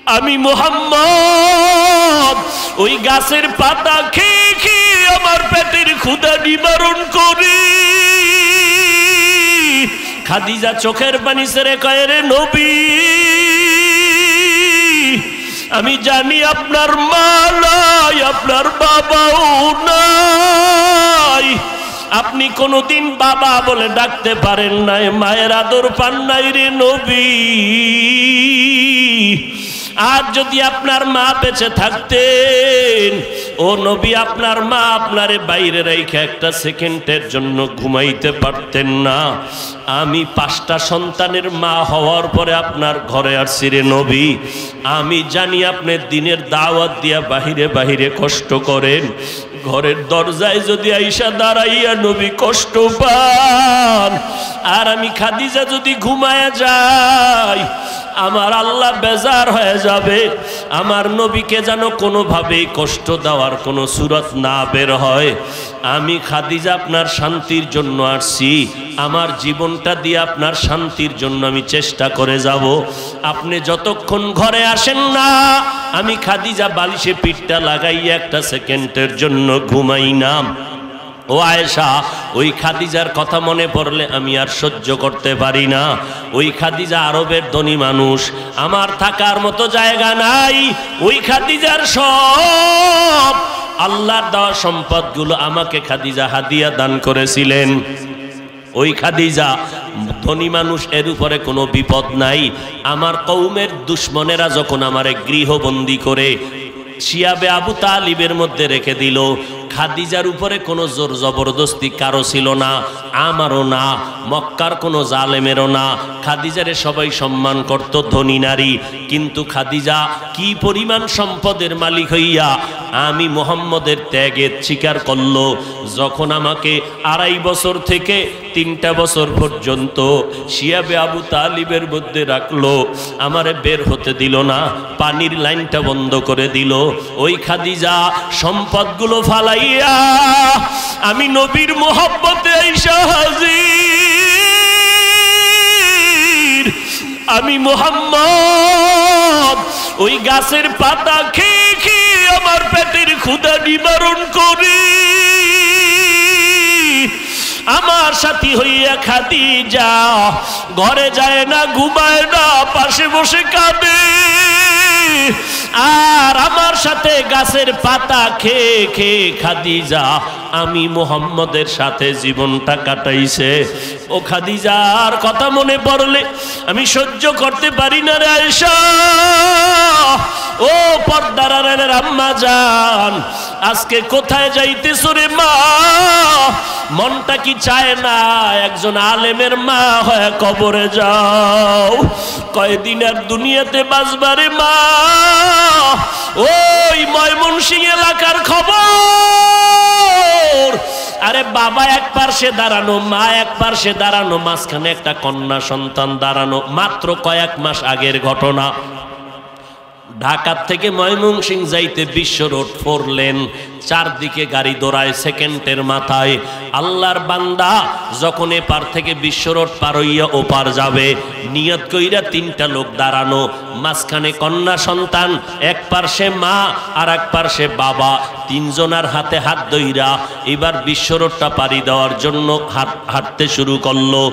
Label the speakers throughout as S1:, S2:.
S1: আমি মুহাম্মদ ওই গাছের পাতা খেয়ে খেয়ে আমার পেটের ক্ষুধা নিবারণ করি। খাদিজা চোখের পানি ছেড়ে কয়, রে নবী, আমি জানি আপনার মা নাই, আপনার বাবাও নাই, আপনি কোনদিন বাবা বলে ডাকতে পারেন নাই, মায়ের আদর পান নাই রে নবী। আর যদি আপনার মা বেঁচে থাকতেন, ও নবী, আপনার মা আপনারে বাইরে রেখে একটা সেকেন্ডের জন্য ঘুমাইতে পারতেন না। আমি 5টা সন্তানের মা হওয়ার পরে আপনার ঘরে আসছি রে নবী। আমি জানি আপনি দিনের দাওয়াত দিয়া বাহিরে বাহিরে কষ্ট করেন, ঘরের দরজায় যদি আইসা দাঁড়াইয়া নবী কষ্ট পান, আর আমি খাদিজা যদি ঘুমায়া যাই, আমার আল্লাহ বেজার হয়ে যাবে। আমার নবীকে যেন কোনোভাবেই কষ্ট দেওয়ার কোনো সুরত না বের হয়। আমি খাদিজা আপনার শান্তির জন্য আসছি, আমার জীবনটা দিয়ে আপনার শান্তির জন্য আমি চেষ্টা করে যাব। আপনি যতক্ষণ ঘরে আসেন না, আমি খাদিজা বালিশে পিঠটা লাগাইয়া একটা সেকেন্ডের জন্য ঘুমাই না। ও আয়েশা, ওই খাদিজার কথা মনে পড়লে আমি আর সহ্য করতে পারি না। ওই খাদিজা আরবের ধনী মানুষ, আমার থাকার মতো জায়গা নাই। ওই খাদিজার সব আল্লাহর দেওয়া সম্পদগুলো আমাকে খাদিজা হাদিয়া দান করেছিলেন। ওই খাদিজা ধনী মানুষ, এর উপরে কোনো বিপদ নাই। আমার কওমের দুশ্মনেরা যখন আমারে গৃহবন্দী করে শিয়াবে আবু তালিবের মধ্যে রেখে দিল, খাদিজার উপরে কোনো জোর জবরদস্তি কারো ছিল না, আমারও না, মক্কার কোনো জালেমেরও না। খাদিজারে সবাই সম্মান করত, ধনী নারী। কিন্তু খাদিজা কি পরিমাণ সম্পদের মালিক হইয়া আমি মুহাম্মদের ত্যাগের স্বীকার করলো। যখন আমাকে 2.5 বছর থেকে 3টা বছর পর্যন্ত শিয়াবে আবু তালিবের মধ্যে রাখলো, আমারে বের হতে দিল না, পানির লাইনটা বন্ধ করে দিল। ওই খাদিজা সম্পদগুলো ফালাইয়া আমি নবীর মোহব্বতে আইসা হাজির। আমি মুহাম্মদ ওই গাছের পাতা খেয়ে খেয়ে আমার পেটের ক্ষুধা নিবারণ করি। আমার সাথী হইয়া খাদিজা ঘরে যায় না, ঘুমায় না, পাশে বসে কাঁদে। আর আমার সাথে গাছের পাতা খেয়ে খেয়ে খাদিজা আমি মুহাম্মদের সাথে জীবনটা কাটাইছে। ও খাদিজার কথা মনে পড়লে আমি সহ্য করতে পারি না রে আয়েশা। ও পর্দার আড়ালের আম্মা জান, আজকে কোথায় যাইতেছ রে মা? মনটা কি চায় না একজন আলেমের মা হয়ে কবরে যাও? কয়দিন আর দুনিয়াতে বাঁচবারে মা? ওই ময়মনসিংহ এলাকার খবর। আরে বাবা এক পার্শ্বে দাঁড়ানো, মা এক পার্শ্বে দাঁড়ানো, মাঝখানে একটা কন্যা সন্তান দাঁড়ানো। মাত্র কয়েক মাস আগের ঘটনা। ঢাকা থেকে ময়মনসিংহ যাইতে বিশ্ব রোড 4 লেন, চারদিকে গাড়ি দৌড়ায় সেকেন্ডের মাথায়। আল্লাহর বান্দা যখন এপার থেকে বিশ্ব রোড পার হইয়া ওপার যাবে, নিয়ত কইরা 3টা লোক দাঁড়ানো, মাঝখানে কন্যা সন্তান, এক পার্শ্বে মা আর এক পার্শ্বে বাবা, 3 জনার হাতে হাত ধইরা এবার বিশ্ব রোডটা পাড়ি দেওয়ার জন্য হাঁটতে শুরু করলো।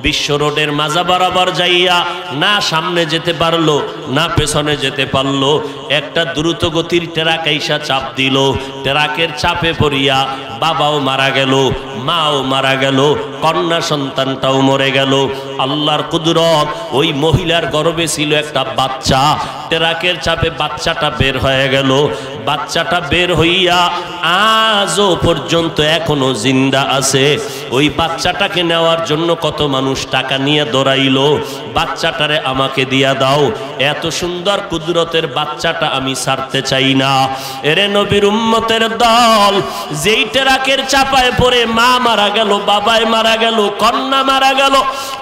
S1: বিশ্ব রোডের মাজা বরাবর যাইয়া না সামনে যেতে পারলো না পেছনে যেতে পারলো। একটা দ্রুত গতির ট্রাক আইসা চাপ দিল। ট্রাকের চাপে পড়িয়া বাবাও মারা গেল, মাও মারা গেল, কন্যা সন্তানটাও মরে গেল। আল্লাহর কুদরত, ওই মহিলার গর্ভে ছিল একটা বাচ্চা। ট্রাকের চাপে বাচ্চাটা বের হয়ে গেল। বাচ্চাটা বের হইয়া আজও পর্যন্ত এখনো জিন্দা আছে। ওই বাচ্চাটাকে নেওয়ার জন্য কত মানুষ টাকা নিয়ে দৌড়াইলো, বাচ্চাটারে আমাকে দিয়া দাও, এত সুন্দর কুদরতের বাচ্চাটা আমি ছাড়তে চাই না। এরে নবীর উম্মতের দল, যেই ট্রাকের চাপায় পড়ে মা মারা গেল, বাবাই মারা গেল, কন্যা মারা গেল,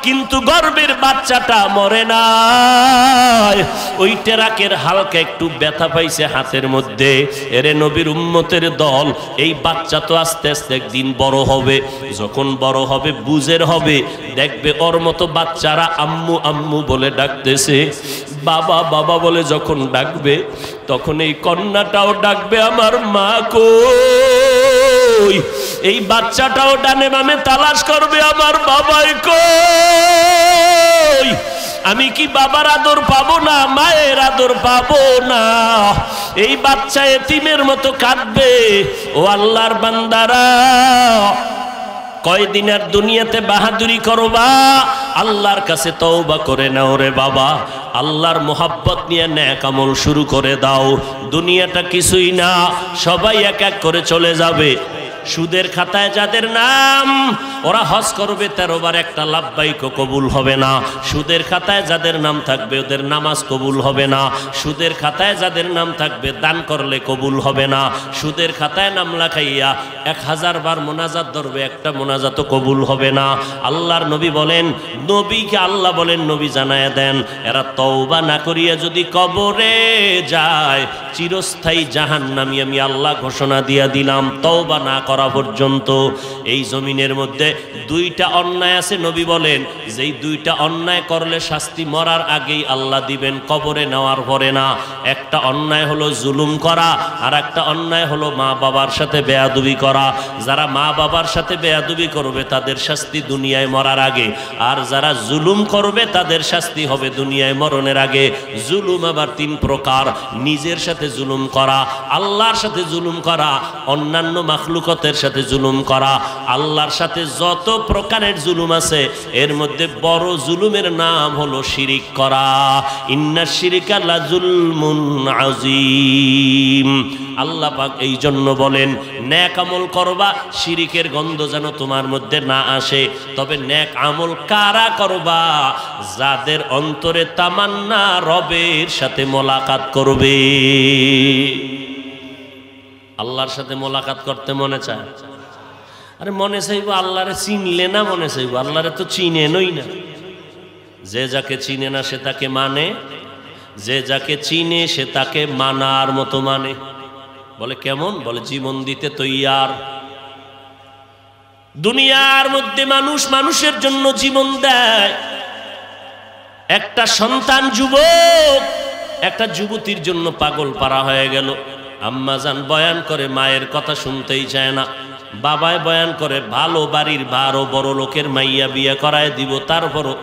S1: কিন্তু গর্ভের বাচ্চাটা মরে নাই। ওই ট্রাকের হালকা একটু ব্যথা পাইছে হাতের মধ্যে। এরে নবীর উম্মতের দল, এই বাচ্চা তো আস্তে আস্তে একদিন বড় হবে। যখন বড় হবে বুঝের হবে, দেখবে ওর মতো বাচ্চারা আম্মু আম্মু বলে ডাকতেছে। বাবা বাবা বলে যখন ডাকবে তখন এই কন্যাটাও ডাকবে আমার মা কই। এই বাচ্চাটাও ডানে বামে তালাশ করবে আমার বাবাই কই। আমি কি বাবার আদর পাবো না, মায়ের আদর পাবো না? এই বাচ্চা এতিমের মতো কাঁদবে। ও আল্লাহর বান্দারা, কয়দিন আর দুনিয়াতে বাহাদুরি করবা? আল্লাহর কাছে তওবা করে নাও রে বাবা। আল্লাহর মোহাব্বত নিয়ে নেক আমল শুরু করে দাও। দুনিয়াটা কিছুই না, সবাই এক এক করে চলে যাবে। সুদের খাতায় যাদের নাম, ওরা হজ করবে 13 বার, একটা লাব্বাইক কবুল হবে না। সুদের খাতায় যাদের নাম থাকবে ওদের নামাজ কবুল হবে না। সুদের খাতায় যাদের নাম থাকবে দান করলে কবুল হবে না। সুদের খাতায় নাম লেখাইয়া 1000 বার মোনাজাত ধরবে, একটা মোনাজাতও কবুল হবে না। আল্লাহর নবী বলেন, নবীকে আল্লাহ বলেন, নবী জানায়া দেন, এরা তওবা না করিয়া যদি কবরে যায় চিরস্থায়ী জাহান্নামী আমি আল্লাহ ঘোষণা দিয়া দিলাম তওবা না করা পর্যন্ত। এই জমিনের মধ্যে 2টা অন্যায় আছে, নবী বলেন যেই 2টা অন্যায় করলে শাস্তি মরার আগেই আল্লাহ দিবেন, কবরে নেওয়ার পরে না। একটা অন্যায় হলো জুলুম করা, আর একটা অন্যায় হলো মা বাবার সাথে বেয়াদবি করা। যারা মা বাবার সাথে বেয়াদবি করবে তাদের শাস্তি দুনিয়ায় মরার আগে, আর যারা জুলুম করবে তাদের শাস্তি হবে দুনিয়ায় মরণের আগে। জুলুম আবার 3 প্রকার, নিজের সাথে জুলুম করা, আল্লাহর সাথে জুলুম করা, অন্যান্য মাখলুকতের সাথে জুলুম করা। আল্লাহর সাথে যত প্রকারের জুলুম আছে এর মধ্যে বড় জুলুমের নাম হলো শিরিক করা। ইন্নাশ শিরকা লাযুলমুন আযীম। আল্লাহ পাক এই জন্য বলেন নেক আমল করবা, শিরিকের গন্ধ যেন তোমার মধ্যে না আসে। তবে নেক আমল কারা করবা? যাদের অন্তরে তামান্না রবের সাথে মোলাকাত করবে। আল্লাহর সাথে মোলাকাত করতে মনে চায়? আরে মনে চাইব আল্লাহরে চিনলে না, মনে চাইব আল্লাহরে তো চিনেনই না। যে যাকে চিনে না সে তাকে মানে, যে যাকে চিনে সে তাকে মানার মতো মানে। বলে কেমন? বলে জীবন দিতে তৈয়ার। দুনিয়ার মধ্যে মানুষ মানুষের জন্য জীবন দেয়। একটা সন্তান যুবক একটা যুবতীর জন্য পাগল পারা হয়ে গেল। আম্মাজান বয়ান করে মায়ের কথা শুনতেই চায় না, বাবায় বয়ান করে ভালো বাড়ির ভালো বড় লোকের মাইয়া বিয়ে করায় দিব, তারপরও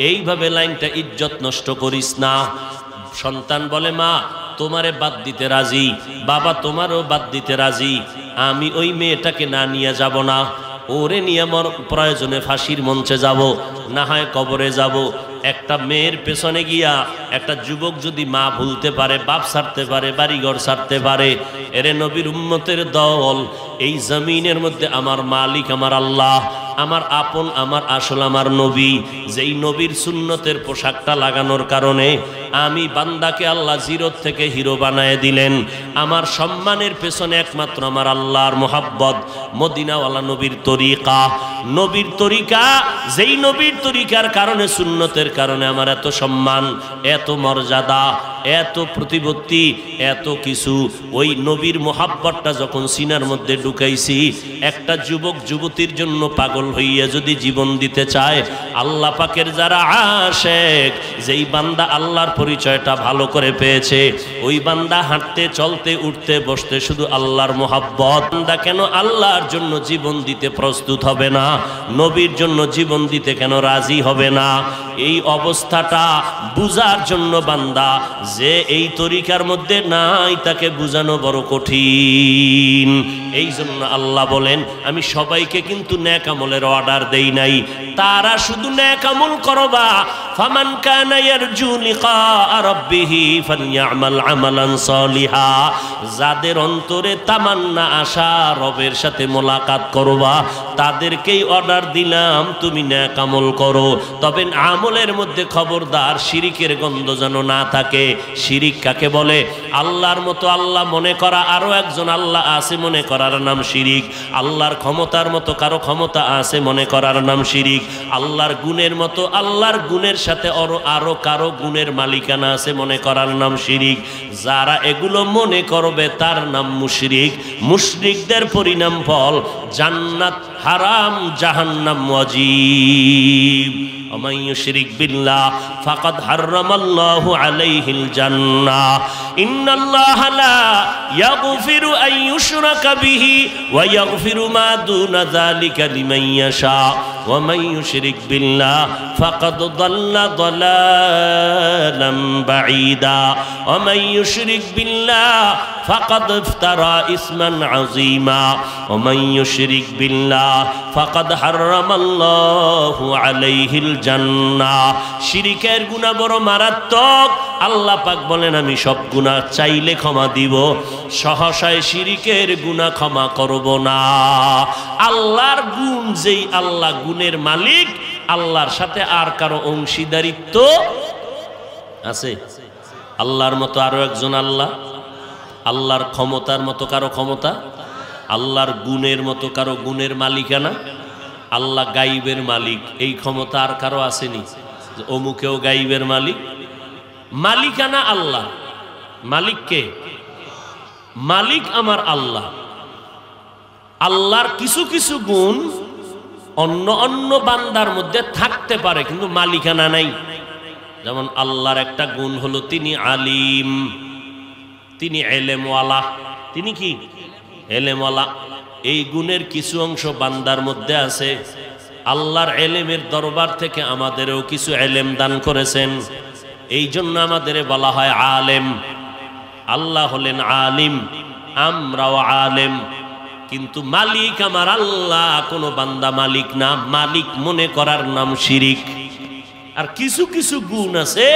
S1: এইভাবে লাইনটা ইজ্জত নষ্ট করিস না। সন্তান বলে মা তোমারে বাদ দিতে রাজি, বাবা তোমারও বাদ দিতে রাজি, আমি ওই মেয়েটাকে না নিয়ে যাব না, ওরে নিয়ে আমার প্রয়োজনে ফাঁসির মঞ্চে যাব, না হয় কবরে যাব। একটা মেয়ের পেছনে গিয়া একটা যুবক যদি মা ভুলতে পারে, বাপ ছাড়তে পারে, বাড়িঘর ছাড়তে পারে, এরে নবীর উম্মতের দল, এই জমিনের মধ্যে আমার মালিক আমার আল্লাহ, আমার আপন আমার আসল আমার নবী, যেই নবীর সুন্নতের পোশাকটা লাগানোর কারণে আমি বান্দাকে আল্লাহ জিরো থেকে হিরো বানায় দিলেন। আমার সম্মানের পেছনে একমাত্র আমার আল্লাহর মোহাব্বত, মদিনাওয়ালা নবীর তরিকা, নবীর তরিকা, যেই নবীর তরিকার কারণে সুন্নতের কারণে আমার এত সম্মান, এত মর্যাদা, এত প্রতিপত্তি, এত কিছু। ওই নবীর মোহাব্বতটা যখন সিনার মধ্যে ঢুকাইছি, একটা যুবক যুবতীর জন্য পাগল হইয়া যদি জীবন দিতে চায়, আল্লাহ পাকের যারা আশেক, যেই বান্দা আল্লাহর পরিচয়টা ভালো করে পেয়েছে, ওই বান্দা হাঁটতে চলতে উঠতে বসতে শুধু আল্লাহর মোহাব্বত। বান্দা কেন আল্লাহর জন্য জীবন দিতে প্রস্তুত হবে না? নবীর জন্য জীবন দিতে কেন রাজি হবে না? এই অবস্থাটা বুঝার জন্য বান্দা যে এই তরিকার মধ্যে নাই, তাকে বুঝানো বড় কঠিন। এই জন্য আল্লাহ বলেন আমি সবাইকে কিন্তু নেক আমলের অর্ডার দেই নাই, তারা শুধু নেক আমল করবা। ফামান কানা ইয়ারজু লিকা রাব্বিহি ফালইআমাল আমালান সালিহা। যাদের অন্তরে তামান্না আশা রবের সাথে মোলাকাত করবা, তাদেরকেই অর্ডার দিলাম তুমি নেক আমল করো। তবে আমলের মধ্যে খবরদার শিরিকের গন্ধ যেন না থাকে। শিরিক কাকে বলে? আল্লাহর মতো আল্লাহ মনে করা, আরো একজন আল্লাহ আছে মনে করার নাম শিরিক। আল্লাহর ক্ষমতার মতো কারো ক্ষমতা আছে মনে করার নাম শিরিক। আল্লাহর গুণের মতো আল্লাহর গুণের সাথে আরো কারো গুণের মালিকানা আছে মনে করার নাম শিরিক। যারা এগুলো মনে করবে তার নাম মুশরিক। মুশরিকদের পরিণাম ফল জান্নাত হারাম, জাহান্নাম ওয়াজিব। ومن يشرك بالله فقد حرم الله عليه الجنة إن الله لا يغفر أن يشرك به ويغفر ما دون ذلك لمن يشاء ومن يشرك بالله فقد ضل ضلالا بعيدا ومن يشرك بالله فقد افترى إثما عظيما ومن يشرك بالله فقد حرم الله عليه الجنة শিরিকের গুনাহ বড় মারাত্মক। আল্লাহ পাক বলেন আমি সব গুনাহ চাইলে ক্ষমা দিব, সহসায় শিরিকের গুনাহ ক্ষমা করব না। আল্লাহর গুণ, যেই আল্লাহ গুণের মালিক, আল্লাহর সাথে আর কারো অংশীদারিত্ব আছে? আল্লাহর মতো আরো একজন আল্লাহ, আল্লাহর ক্ষমতার মতো কারো ক্ষমতা, আল্লাহর গুণের মতো কারো গুণের মালিকানা, আল্লাহ গাইবের মালিক, এই ক্ষমতা আর কারো আসেনি যে অমুকেও গাইবের মালিক। মালিকানা আল্লাহ, মালিককে মালিক আমার আল্লাহ। আল্লাহর কিছু কিছু গুণ অন্য অন্য বান্দার মধ্যে থাকতে পারে কিন্তু মালিকানা নাই। যেমন আল্লাহর একটা গুণ হলো তিনি আলিম, তিনি এলেমওয়ালা। তিনি কি? এলেমওয়ালা। এই গুণের কিছু অংশ বান্দার মধ্যে আছে। আল্লাহর এলেমের দরবার থেকে আমাদেরও কিছু এলেম দান করেছেন, এই জন্য আমাদের বলা হয় আলেম। আল্লাহ হলেন আলিম, আমরাও আলেম। কিন্তু মালিক আমার আল্লাহ, কোনো বান্দা মালিক না। মালিক মনে করার নাম শিরিক। আর কিছু কিছু গুণ আছে,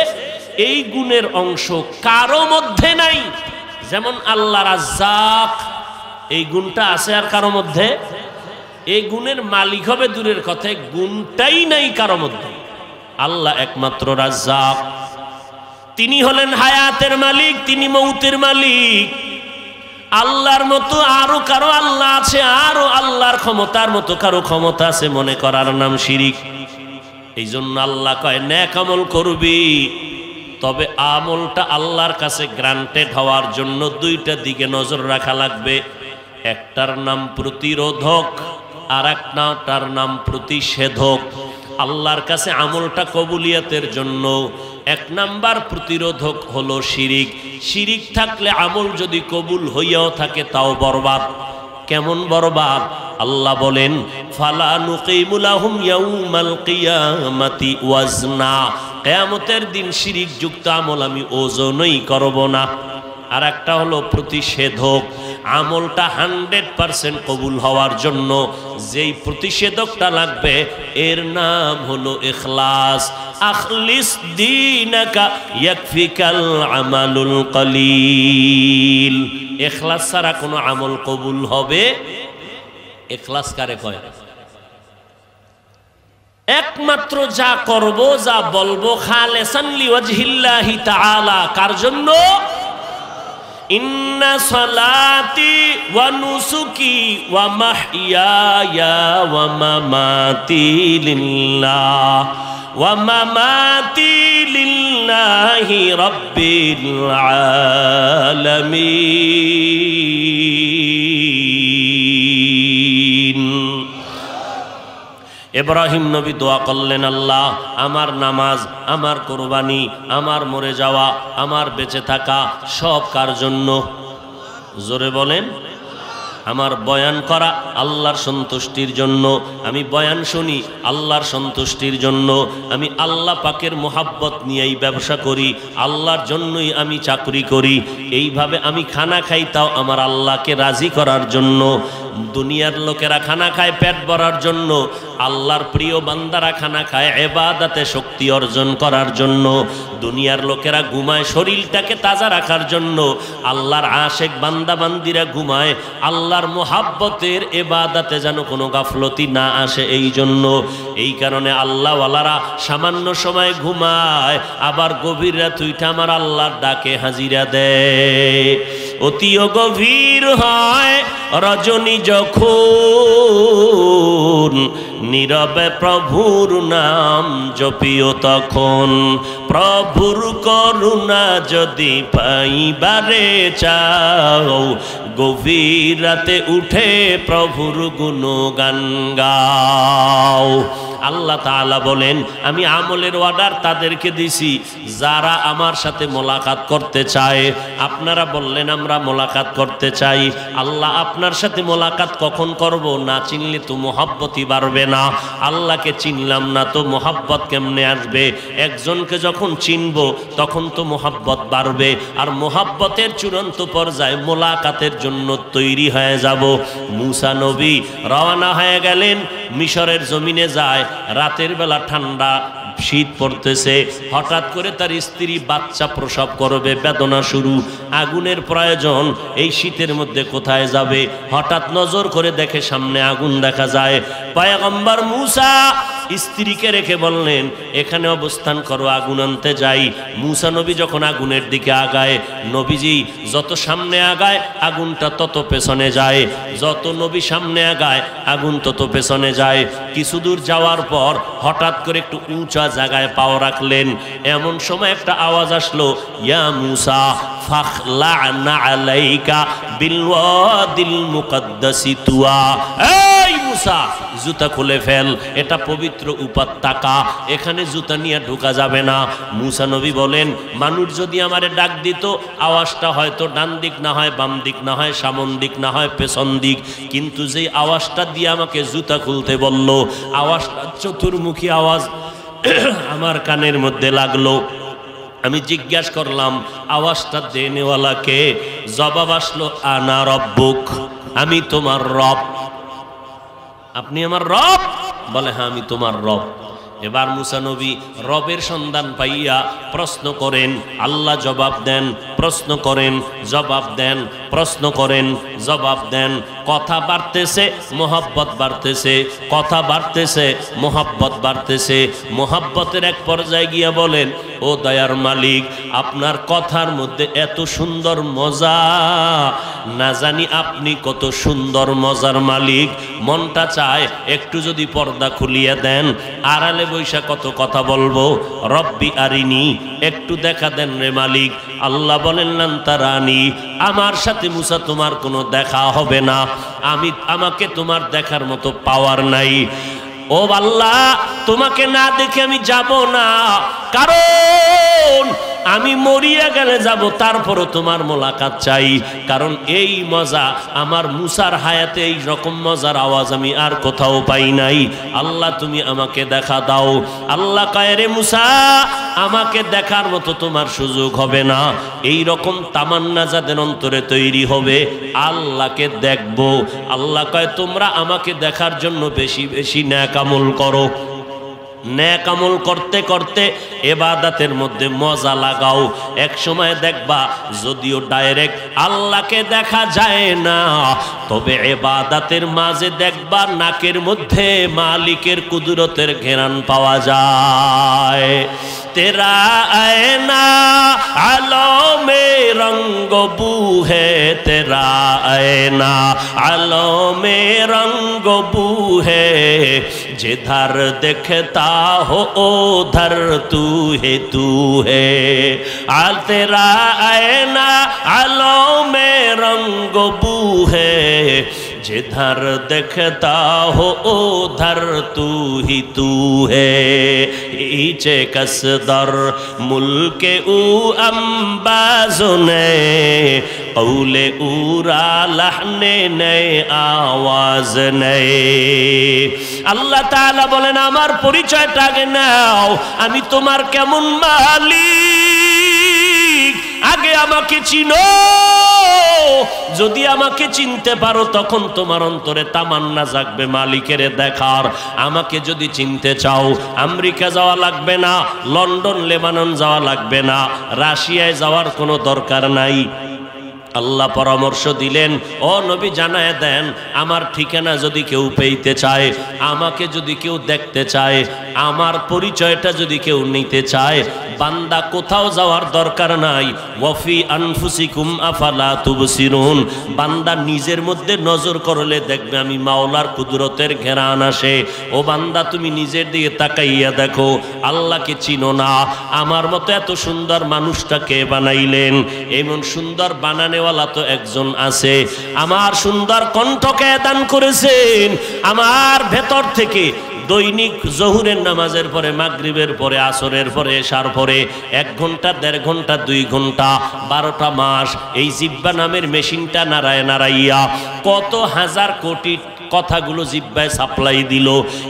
S1: এই গুণের অংশ কারো মধ্যে নাই। যেমন আল্লাহ রাজ্জাক, এই গুণটা আছে আর কারো মধ্যে। এই গুণের মালিক হবে দূরের কথায়, গুণটাই নাই কারো মধ্যে। আল্লাহ একমাত্র রাজ্জাক। তিনি হলেন হায়াতের মালিক, তিনি মৌতের মালিক। আল্লাহর মতো আরো কারো আল্লাহ আছে, আরো আল্লাহর ক্ষমতার মতো কারো ক্ষমতা আছে, মনে করার নাম শিরিক। এই জন্য আল্লাহ কয় নেক আমল করবি, তবে আমলটা আল্লাহর কাছে গ্রান্টেড হওয়ার জন্য দুইটা দিকে নজর রাখা লাগবে। একটার নাম প্রতিরোধক, আর একটার নাম প্রতিষেধক। আল্লাহর কাছে আমলটা কবুলিয়তের জন্য এক নাম্বার প্রতিরোধক হলো শিরিক। শিরিক থাকলে আমল যদি কবুল হইয়াও থাকে তাও বরবাদ। কেমন বরবাদ? আল্লাহ বলেন ফালা নুকিমু লাহুম ইয়াউমাল কিয়ামাতি ওয়াজনা, কিয়ামতের দিন শিরিক যুক্ত আমল আমি ওজনই করব না। আর একটা হলো প্রতিষেধক। আমলটা 100% কবুল হওয়ার জন্য যেই প্রতিষেধকটা লাগবে এর নাম হলো ইখলাস। আখলিস দীনাকা ইয়াকফিকাল আমালুল কলিল। ইখলাস ছাড়া কোনো আমল কবুল হবে? ইখলাস কারে কয়? একমাত্র যা করব, যা বলবো খালেসান লিওয়াজহিল্লাহি তাআলা, কার জন্য? ইন্না সালাতি ওয়া নুসুকি ওয়া মাহইয়ায়া ওয়া মামাতি লিল্লাহ ওয়া মামাতি লিল্লাহি রাব্বিল আলামিন। ইব্রাহিম নবী দোয়া করলেন, আল্লাহ আমার নামাজ, আমার কোরবানি, আমার মরে যাওয়া, আমার বেঁচে থাকা সব কার জন্য? জোরে বলেন। আমার বয়ান করা আল্লাহর সন্তুষ্টির জন্য, আমি বয়ান শুনি আল্লাহর সন্তুষ্টির জন্য, আমি আল্লাহ পাকের মোহাব্বত নিয়েই ব্যবসা করি, আল্লাহর জন্যই আমি চাকরি করি, এইভাবে আমি খানা খাই তাও আমার আল্লাহকে রাজি করার জন্য। দুনিয়ার লোকেরা খানা খায় পেট ভরার জন্য, আল্লাহর প্রিয় বান্দারা খানা খায় ইবাদতে শক্তি অর্জন করার জন্য। দুনিয়ার লোকেরা ঘুমায় শরীরটাকে তাজা রাখার জন্য, আল্লাহর আশেক বান্দা বান্দিরা ঘুমায় আল্লাহর মোহাব্বতের ইবাদতে যেন কোনো গাফলতি না আসে এই জন্য। এই কারণে আল্লাহওয়ালারা সামান্য সময় ঘুমায়, আবার গভীর রাত উইঠা আমার আল্লাহর ডাকে হাজিরা দেয়। অতিও গভীর হয় রজনী যখন, নীরবে প্রভুর নাম জপিও তখন। প্রভুর করুণা যদি পাইবারে চাও, গভীর রাতে উঠে প্রভুর গুণগান গাও। আল্লাহ তাআলা বলেন আমি আমলের অর্ডার তাদেরকে দিছি যারা আমার সাথে মোলাকাত করতে চায়। আপনারা বললেন আমরা মোলাকাত করতে চাই, আল্লাহ আপনার সাথে মোলাকাত কখন করব? না চিনলে তো মোহাব্বতই বাড়বে না। আল্লাহকে চিনলাম না তো মোহাব্বত কেমনে আসবে? একজনকে যখন চিনব তখন তো মোহাব্বত বাড়বে, আর মোহাব্বতের চূড়ান্ত পর্যায়ে মোলাকাতের জন্য তৈরি হয়ে যাব। মূসা নবী রওনা হয়ে গেলেন, মিশরের জমিনে যায়। রাতের বেলা ঠান্ডা, শীত পড়তেছে, হঠাৎ করে তার স্ত্রী বাচ্চা প্রসব করবে, বেদনা শুরু, আগুনের প্রয়োজন। এই শীতের মধ্যে কোথায় যাবে? হঠাৎ নজর করে দেখে সামনে আগুন দেখা যায়। পয়গম্বর মূসা স্ত্রীকে রেখে বললেন এখানে অবস্থান করো, আগুন আনতে যাই। মূসা নবী যখন আগুনের দিকে আগায়, নবীজি যত সামনে আগায় আগুনটা তত পেছনে যায়, যত নবী সামনে আগায় আগুন তত পেছনে যায়। কিছু দূর যাওয়ার পর হঠাৎ করে একটু উঁচা জায়গায় পাও রাখলেন, এমন সময় একটা আওয়াজ আসলো, ইয়া মূসা ফাখলা'না আলাইকা বিল ওয়াদিল মুকদ্দাসি তুয়া। এই মূসা জুতা খুলে ফেল, এটা পবিত্র উপত্যকা, এখানে জুতা নিয়ে ঢোকা যাবে না। মূসা নবী বলেন মানুষ যদি আমারে ডাক দিত আওয়াজটা হয়তো ডান দিক না হয় বাম দিক না হয় সামন দিক না হয় পেছন দিক, কিন্তু যেই আওয়াজটা দিয়ে আমাকে জুতা খুলতে বলল, আওয়াজটা চতুর্মুখী আওয়াজ আমার কানের মধ্যে লাগলো। আমি জিজ্ঞাসা করলাম আওয়াজটা দেনেওয়ালাকে? জবাব আসলো আনা রব্বুক, আমি তোমার রব। আপনি আমার রব? বলে হ্যাঁ আমি তোমার রব। এবার মূসা নবী রবের সন্ধান পাইয়া প্রশ্ন করেন, আল্লাহ জবাব দেন, প্রশ্ন করেন, জবাব দেন, প্রশ্ন করেন, জবাব দেন। কথা বাড়তেছে, মোহাব্বত বাড়তেছে, কথা বাড়তেছে, মোহাব্বত বাড়তেছে। মোহাব্বতের এক পর্যায়ে গিয়া বলেন, ও দয়ার মালিক, আপনার কথার মধ্যে এত সুন্দর মজা, না জানি আপনি কত সুন্দর মজার মালিক। মনটা চায় একটু যদি পর্দা খুলিয়ে দেন, আড়ালে বৈশা কত কথা বলবো। রব্বি আরিনি, একটু দেখা দেন রে মালিক। আল্লাহ বলেন লান তারানি, আমার সাথে মূসা তোমার কোনো দেখা হবে না, আমাকে তোমার দেখার মতো পাওয়ার নাই। ও আল্লাহ, তোমাকে না দেখে আমি যাব না, কারণ আমি মরিয়া গেলে যাব, তারপরও তোমার মোলাকাত চাই। কারণ এই মজা আমার মূসার হায়াতে এই রকম মজার আওয়াজ আমি আর কোথাও পাই নাই। আল্লাহ তুমি আমাকে দেখা দাও। আল্লাহ কয় রে মূসা, আমাকে দেখার মতো তোমার সুযোগ হবে না। এই রকম তামান্না যাদের অন্তরে তৈরি হবে আল্লাহকে দেখব। আল্লাহ কয় তোমরা আমাকে দেখার জন্য বেশি বেশি নেক আমল করো। নেক আমল করতে করতে ইবাদতের মধ্যে মজা লাগাও। এক সময় দেখবা যদিও ডাইরেক্ট আল্লাহকে দেখা যায় না, তবে ইবাদতের মাঝে দেখবা নাকের মধ্যে মালিকের কুদরতের ঘেরান পাওয়া যায়। তেরা আয়না আলো মে রঙ্গ বু হে, তেরা আয়না আলো মে রঙ্গ বু হে, जिधर देखता हो उधर तू है आल तेरा आईना आलों में रंग बू है, जिधर देखता हो उधर तू है। ईचे कसदर मुल्के ऊ अंबाजुने कौले उरा लहने नए आवाज नए। আল্লাহ তাআলা বলেন আমার পরিচয়টা আগে নাও, আমি তোমার কেমন মালিক আগে আমাকে চিনো। যদি আমাকে চিনতে পারো তখন তোমার অন্তরে তামান্না জাগবে মালিকের দেখার। আমাকে যদি চিনতে চাও আমেরিকা যাওয়া লাগবে না, লন্ডন লেবানন যাওয়া লাগবে না, রাশিয়ায় যাওয়ার কোনো দরকার নাই। আল্লাহ পরামর্শ দিলেন, ও নবী জানায় দেন আমার ঠিকানা যদি কেউ পেতে চায়, আমাকে যদি কেউ দেখতে চায়, আমার পরিচয়টা যদি কেউ নিতে চায়, বান্দা কোথাও যাওয়ার দরকার নাই। ওয়াফি আনফুসিকুম আফালা তুবসিরুন, বান্দা নিজের মধ্যে নজর করলে দেখবে আমি মাওলার কুদরতের ঘেরান আসে। ও বান্দা তুমি নিজের দিকে তাকাইয়া দেখো, আল্লাহকে চিনো না, আমার মতো এত সুন্দর মানুষটা কে বানাইলেন? এমন সুন্দর বানানে ওয়ালা তো একজন আছে, আমার সুন্দর কণ্ঠকে দান করেছেন। আমার ভেতর থেকে দৈনিক জহুরের নামাজের পরে, মাগরিবের পরে, আসরের পরে, এশার পরে 1 ঘন্টা, 1.5 ঘন্টা, 2 ঘন্টা, 12টা মাস এই জিব্বা নামের মেশিনটা নাড়াইয়া কত হাজার কোটি কথাগুলো জিব্বায় সাপ্লাই দিল।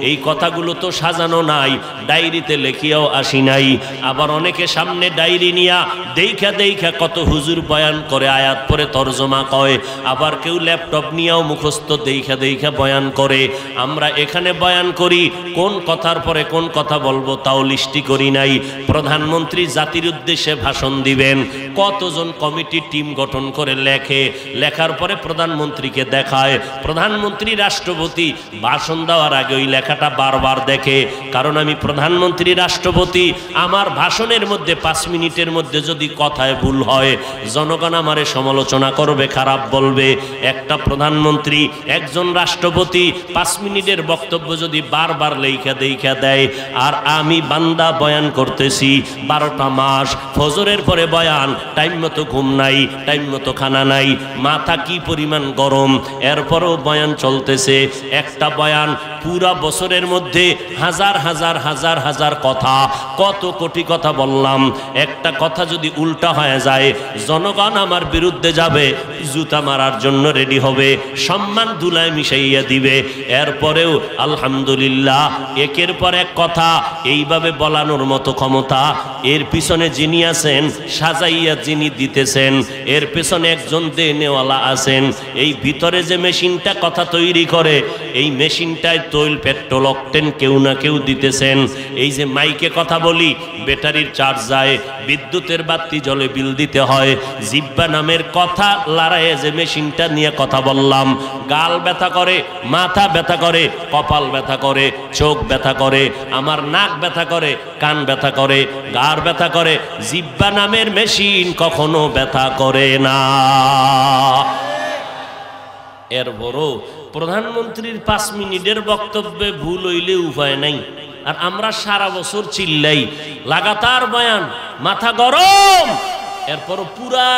S1: এই কথাগুলো তো সাজানো নাই, ডায়েরিতে লেখিয়াও আসি নাই। আবার অনেকে সামনে ডায়েরি নিয়া দেখা কত হুজুর বয়ান করে, আয়াত পরে তরজমা কয়। আবার কেউ ল্যাপটপ নিয়েও মুখস্থ দেখা বয়ান করে। আমরা এখানে বয়ান করি, কোন কথার পরে কোন কথা বলবো তাও লিস্টি করি নাই। প্রধানমন্ত্রী জাতির উদ্দেশ্যে ভাষণ দিবেন, কতজন কমিটি টিম গঠন করে লেখার পরে প্রধানমন্ত্রীকে দেখায়। প্রধানমন্ত্রী রাষ্ট্রপতি ভাষণ দেওয়ার আগে ওই লেখাটা বারবার দেখে, কারণ আমি প্রধানমন্ত্রী রাষ্ট্রপতি। আমার ভাষণের মধ্যে 5 মিনিটের মধ্যে যদি কথায় ভুল হয়, জনগণ আমারে সমালোচনা করবে, খারাপ বলবে। একটা প্রধানমন্ত্রী, একজন রাষ্ট্রপতি 5 মিনিটের বক্তব্য যদি বারবার লেখা দেয়, আর আমি বান্দা বয়ান করতেছি 12টা মাস, ফজরের পরে বয়ান, টাইম মতো ঘুম নাই, টাইম মতো খানা নাই, মাথা কি পরিমাণ গরম, এরপরও বয়ান চলতেছে। একটা বয়ান পুরা বছরের মধ্যে হাজার কথা, কত কোটি কথা বললাম। একটা কথা যদি উল্টা হয়ে যায়, জনগণ আমার বিরুদ্ধে যাবে, জুতা মারার জন্য রেডি হবে, সম্মান ধুলায় মিশাইয়া দিবে। এরপরেও আলহামদুলিল্লাহ, একের পর এক কথা এইভাবে বলানোর মতো ক্ষমতা এর পিছনে যিনি আছেন, সাজাইয়া যিনি দিতেছেন, এর পেছনে একজন দেনেওয়ালা আছেন। এই ভিতরে যে মেশিনটা কথা তৈরি করে, এই মেশিনটায় তৈল, পেট্রোল, অকটেন কেউ না কেউ দিতেছেন। এই যে মাইকে কথা বলি, ব্যাটারির চার্জ যায়, বিদ্যুতের বাতি জ্বলে, বিল দিতে হয়। জিব্বা নামের কথা লড়াইয়ে যে মেশিনটা নিয়ে কথা বললাম, গাল ব্যথা করে, মাথা ব্যথা করে, কপাল ব্যথা করে, চোখ ব্যথা করে, আমার নাক ব্যথা করে, কান ব্যথা করে, গাড় ব্যথা করে। জিব্বা নামের মেশিন কখনো ব্যথা করে না। এর বড় প্রধানমন্ত্রীর 5 মিনিটের বক্তব্যে ভুল হইলে উপায় নাই, আর আমরা সারা বছর চিল্লাই, লাগাতার বয়ান, মাথা গরম। এরপর পুরা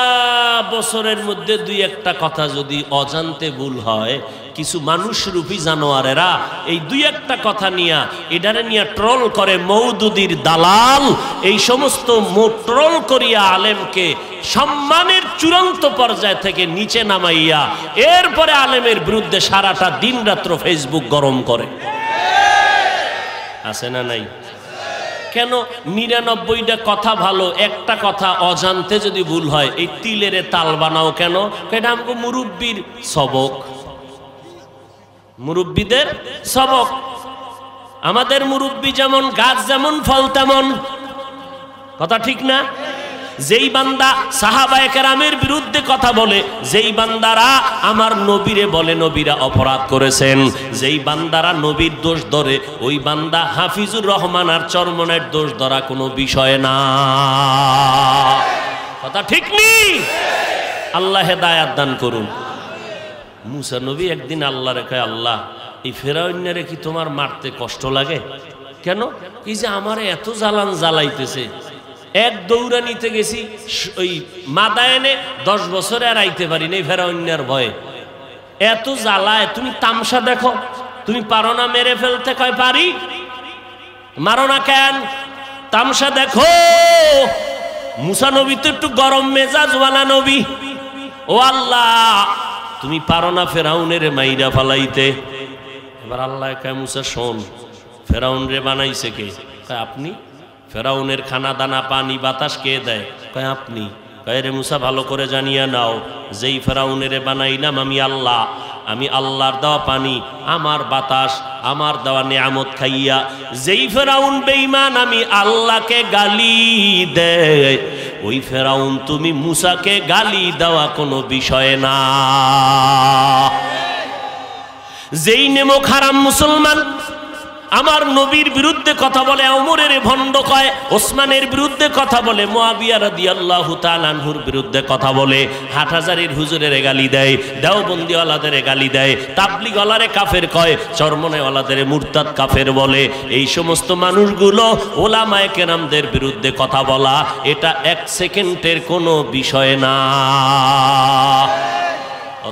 S1: বছরের মধ্যে 2-1টা কথা যদি অজান্তে ভুল হয়, কিছু মানুষরূপী জানোয়ারেরা এই 2-1টা কথা নিয়ে এটারে নিয়ে ট্রল করে, মওদুদির দালাল। এই সমস্ত ট্রল করিয়া আলেমকে সম্মানের চূড়ান্ত পর্যায় থেকে নিচে নামাইয়া এরপরে আলেমের বিরুদ্ধে সারাটা দিন রাত্র ফেসবুক গরম করে। আছে না নাই? কেন 99টা কথা ভালো, একটা কথা অজান্তে যদি ভুল হয়, এই তিলের তাল বানাও কেন? এটা আমাকে মুরব্বীর সবক, মুরব্বীদের সবক। আমাদের মুরব্বী যেমন গাছ, যেমন ফল তেমন, কথা ঠিক না? যেই বান্দা সাহাবায়ে কেরামের বিরুদ্ধে কথা বলে, যেই বান্দারা আমার নবীরে বলে নবীরা অপরাধ করেছেন, যেই বান্দারা নবীর দোষ ধরে, ওই বান্দা হাফিজুর রহমান আর চরমনের দোষ ধরা কোনো বিষয় না। কথা ঠিক নেই? আল্লাহ হেদায়াত দান করুন। মুসা নবী একদিন আল্লাহ রেখে, আল্লাহ এই ফেরাউন্নারে কি তোমার মারতে কষ্ট লাগে? কেন? এই যে আমারে এত জ্বালান জ্বালাইতেছে, এক দৌড়া নিতে গেছি ওই মাদায়নে 10 বছরে আর আইতে পারি না ফেরাউন্নার ভয়ে, এত জ্বালায়। তুমি তামসা দেখো, তুমি পারো না মেরে ফেলতে? কয় পারি। মারো না কেন? তামসা দেখো। মুসা নবী তো একটু গরম মেজাজওয়ালা নবী। ও আল্লাহ, তুমি পারো না ফেরাউনের মাইরা ফালাইতে? এবার আল্লাহ কয়, মুসা শোন, ফেরাউন রে বানাইছে কে? কয় আপনি। ফেরাউনের খানা দানা পানি বাতাস কে দেয়? কয় আপনি। কয় রে মুসা, ভালো করে জানিয়া নাও, যেই ফেরাউনের বানাইলাম আমি আল্লাহ, আমি আল্লাহর দেওয়া পানি, আমার বাতাস, আমার দেওয়া নিয়ামত খাইয়া যেই ফেরাউন বেঈমান আমি আল্লাহকে গালি দেয়, ওই ফেরাউন তুমি মুসাকে গালি দেওয়া কোনো বিষয় না। যেই নেমক হারাম মুসলমান আমার নবীর বিরুদ্ধে কথা বলে, ওমরের ভণ্ড কয়, ওসমানের বিরুদ্ধে কথা বলে, মুআবিয়া রাদিয়াল্লাহু তাআলা আনহুর বিরুদ্ধে কথা বলে, হাটহাজারীর হুজুরের গালি দেয়, দেওবন্দিওয়ালাদের গালি দেয়, তাবলিগওয়ালারে কাফের কয়, চরমনাইওয়ালাদের মুরতাদ কাফের বলে। এই সমস্ত মানুষগুলো ওলামায়ে কেরামদের বিরুদ্ধে কথা বলা, এটা 1 সেকেন্ডের কোনো বিষয় না।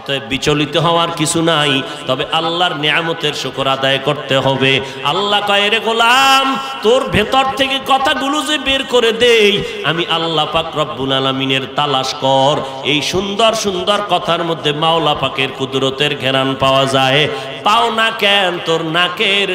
S1: অতএব বিচলিত হওয়ার কিছু নাই, তবে আল্লাহর নিয়ামতের শুকর আদায় করতে হবে। আল্লাহ কয়, রে গোলাম, তোর ভেতর থেকে কথাগুলো যে বের করে দেই আমি আল্লাহ পাক রব্বুল আলামিনের তালাশ কর। এই সুন্দর সুন্দর কথার মধ্যে মাওলা পাকের কুদরতের ঘেরান পাওয়া যায়। পাও না কেন? তোর নাকের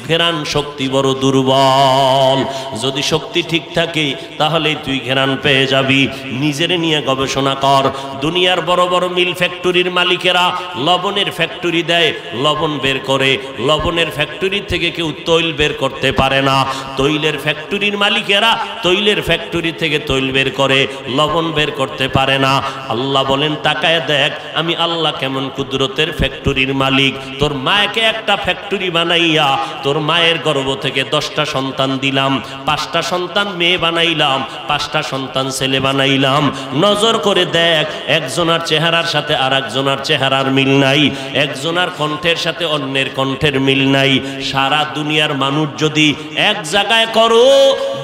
S1: ঘেরান শক্তি বড় দুর্বল। যদি শক্তি ঠিক থাকে তাহলে তুই ঘেরান পেয়ে যাবি। নিজের নিয়ে গবেষণা কর। দুনিয়ার বড় বড় মিল ফ্যাক্টরির মালিকেরা লবণের ফ্যাক্টরি দেয়, লবণ বের করে। লবণের ফ্যাক্টরি থেকে কেউ তৈল বের করতে পারে না। তৈলের ফ্যাক্টরির মালিকেরা তৈলের ফ্যাক্টরি থেকে তৈল বের করে, লবণ বের করতে পারে না। আল্লাহ বলেন, তাকায় দেখ আমি আল্লাহ কেমন কুদরতের ফ্যাক্টরির মালিক। তোর মাকে একটা ফ্যাক্টরি বানাইয়া তোর মায়ের গর্ভ থেকে 10টা সন্তান দিলাম, 5টা সন্তান মেয়ে বানাইলাম, 5টা সন্তান ছেলে বানাইলাম। নজর করে দেখ, একজনের চেহারার সাথে আর একজনের চেহারার মিল নাই, একজনের কণ্ঠের সাথে অন্যের কণ্ঠের মিল নাই। সারা দুনিয়ার মানুষ যদি এক জায়গায় করো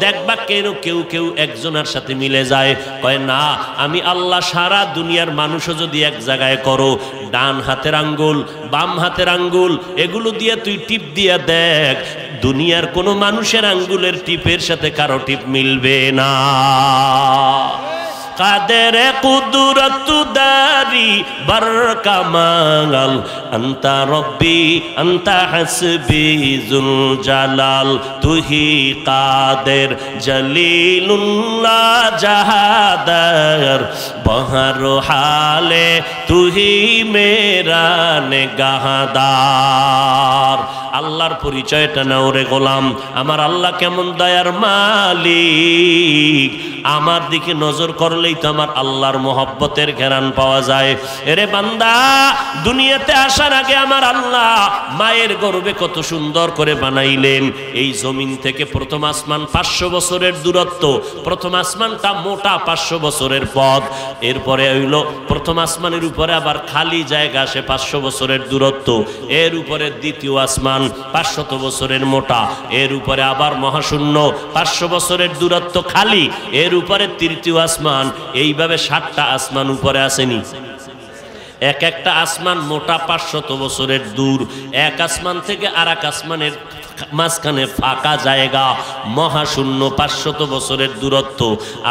S1: দেখবা কেউ কেউ একজনের সাথে মিলে যায়। কয় না, আমি আল্লাহ সারা দুনিয়ার মানুষও যদি এক জায়গায় করো, ডান হাতের আঙ্গুল বাম হাতের আঙ্গুল এগুলো দিয়ে তুই টিপ দিয়া দেখ, দুনিয়ার কোনো মানুষের আঙ্গুলের টিপের সাথে কারো টিপ মিলবে না। কাদের কুদরত দারি বার কামাল, আন্তা রব্বি আন্তা হাসবি জুল জালাল, তুহি কাদের জলিলুল্লাহ জাহাদার, বহর হালে তুহি মেরা নেগাহদার। আল্লাহর পরিচয়টা নাও রে গোলাম, আমার আল্লাহ কেমন দয়ার মালিক। আমার দিকে নজর করলেই তো আমার আল্লাহর মোহব্বতের ঘেরান পাওয়া যায়। এরে বান্দা, দুনিয়াতে আসার আগে আমার আল্লাহ মায়ের গর্ভে কত সুন্দর করে বানাইলেন। এই জমিন থেকে প্রথম আসমান 500 বছরের দূরত্ব, প্রথম আসমানটা মোটা 500 বছরের পথ। এরপরে হইল প্রথম আসমানের উপরে আবার খালি জায়গা আসে 500 বছরের দূরত্ব। এর উপরে দ্বিতীয় আসমান 500 বছরের মোটা, এর উপরে আবার মহাশূন্য 500 বছরের দূরত্ব খালি, এর উপরে তৃতীয় আসমান। এইভাবে 7টা আসমান উপরে আসেনি। এক একটা আসমান মোটা 500 বছরের দূর। এক আসমান থেকে আর এক আসমানের মাঝখানে ফাঁকা জায়গা, মহাশূন্য 500 বছরের দূরত্ব।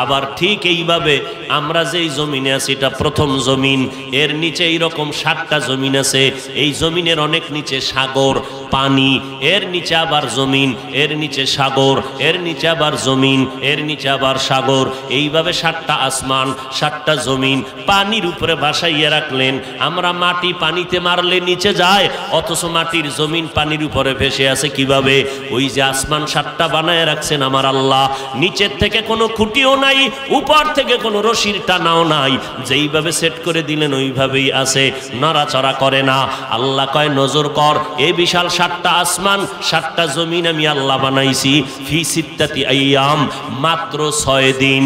S1: আবার ঠিক এইভাবে আমরা যেই জমিনে আছি এটা প্রথম জমিন, এর নিচে এইরকম 7টা জমিন আছে। এই জমিনের অনেক নিচে সাগর পানি, এর নিচে আবার জমিন, এর নিচে সাগর, এর নিচে আবার জমিন, এর নিচে আবার সাগর। এইভাবে 7টা আসমান 7টা জমিন পানির উপরে ভাসাইয়া রাখলেন। আমরা মাটি পানিতে মারলে নিচে যায়, অথচ মাটির জমিন পানির উপরে ভেসে আছে কিভাবে? ওই যে আসমান 7টা বানায় রাখছেন আমার আল্লাহ, নিচের থেকে কোনো খুঁটিও নাই, উপর থেকে কোনো রশির টানাও নাই, যেইভাবে সেট করে দিলেন ওইভাবেই আছে, নড়াচড়া করে না। আল্লাহ কয়, নজর কর, এই বিশাল 7টা আসমান 7টা জমিন আমি আল্লাহ বানাইছি ফি সিত্তাতি আইয়াম, মাত্র 6 দিন।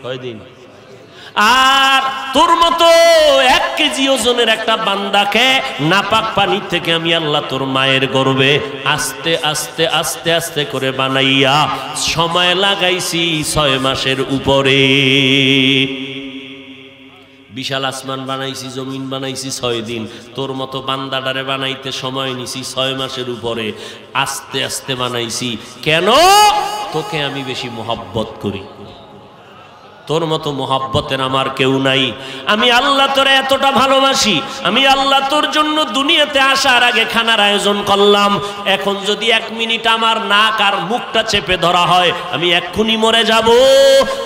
S1: কয় দিন? আর তোর মতো 1 কেজি ওজনের একটা বান্দাকে নাপাক পানি থেকে আমি আল্লাহ তোর মায়ের গর্ভে আস্তে আস্তে আস্তে আস্তে করে বানাইয়া সময় লাগাইছি 6 মাসের উপরে। বিশাল আসমান বানাইছি, জমিন বানাইছি 6 দিন। তোর মতো বান্দাটারে বানাইতে সময় নিছি 6 মাসের উপরে, আস্তে আস্তে বানাইছি। কেন? তোকে আমি বেশি মোহাব্বত করি। তোর মতো মোহাব্বতের আমার কেউ নাই। আমি আল্লাহ তোরে এতটা ভালোবাসি, আমি আল্লাহ তোর জন্য দুনিয়াতে আসার আগে খানার আয়োজন করলাম। এখন যদি 1 মিনিট আমার নাক আর মুখটা চেপে ধরা হয় আমি এক্ষুনি মরে যাব।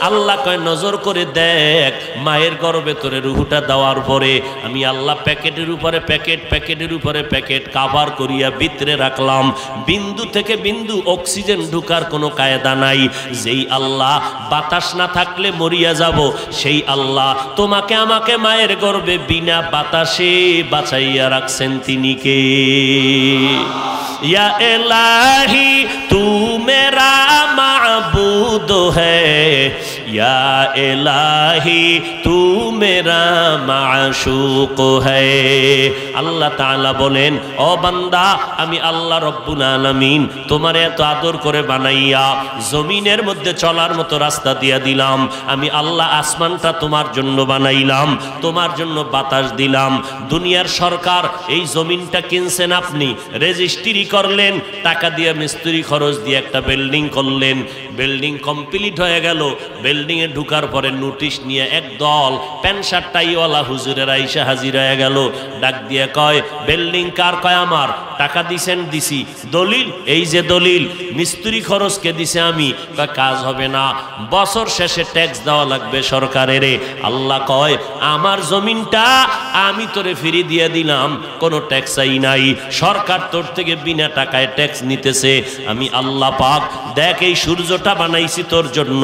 S1: আল্লাহ কয়, নজর করে দেখ, মায়ের গর্ভে তোরে রুহুটা দেওয়ার পরে আমি আল্লাহ প্যাকেটের উপরে প্যাকেট, প্যাকেটের উপরে প্যাকেট কাভার করিয়া ভিতরে রাখলাম। বিন্দু থেকে বিন্দু অক্সিজেন ঢুকার কোনো কায়দা নাই। যেই আল্লাহ বাতাস না থাকলে মরিয়া যাব, সেই আল্লাহ তোমাকে আমাকে মায়ের গর্ভে বিনা বাতাসে বাঁচাইয়া রাখছেন। তিনি কে? ইয়া ইলাহি তু মেরা মাবুদ হ্যায়, या इलाही तू मेरा माशूक है। আল্লাহ তাআলা বলেন, ও বান্দা, আমি আল্লাহ রব্বুল আলামিন তোমার এত আদর করে বানাইয়া জমিনের মধ্যে চলার মতো রাস্তা দিয়া দিলাম। আমি আল্লাহ আসমানটা তোমার জন্য বানাইলাম, তোমার জন্য বাতাস দিলাম। দুনিয়ার সরকার এই জমিনটা কিনছেন, আপনি রেজিস্ট্রি করলেন, টাকা দিয়ে মিস্ত্রি খরচ দিয়ে একটা বিল্ডিং করলেন। বিল্ডিং কমপ্লিট হয়ে গেল। বিল্ডিংয়ে ঢুকার পরে নোটিশ নিয়ে একদল প্যান্ট শার্ট টাইওয়ালা হুজুরের আইসা হাজির হয়ে গেল। ডাক দিয়ে কয়, বিল্ডিং কার? কয় আমার। টাকা দিছেন? দিছি। দলিল? এই যে দলিল। মিস্ত্রি খরচকে দিছে আমি। কয় কাজ হবে না, বছর শেষে ট্যাক্স দেওয়া লাগবে সরকারের। আল্লাহ কয়, আমার জমিনটা আমি তোরে ফিরি দিয়ে দিলাম, কোনো ট্যাক্সই নাই। সরকার তোর থেকে বিনা টাকায় ট্যাক্স নিতেছে। আমি আল্লাহ পাক দেখ, এই সূর্যটা বানাইছি তোর জন্য।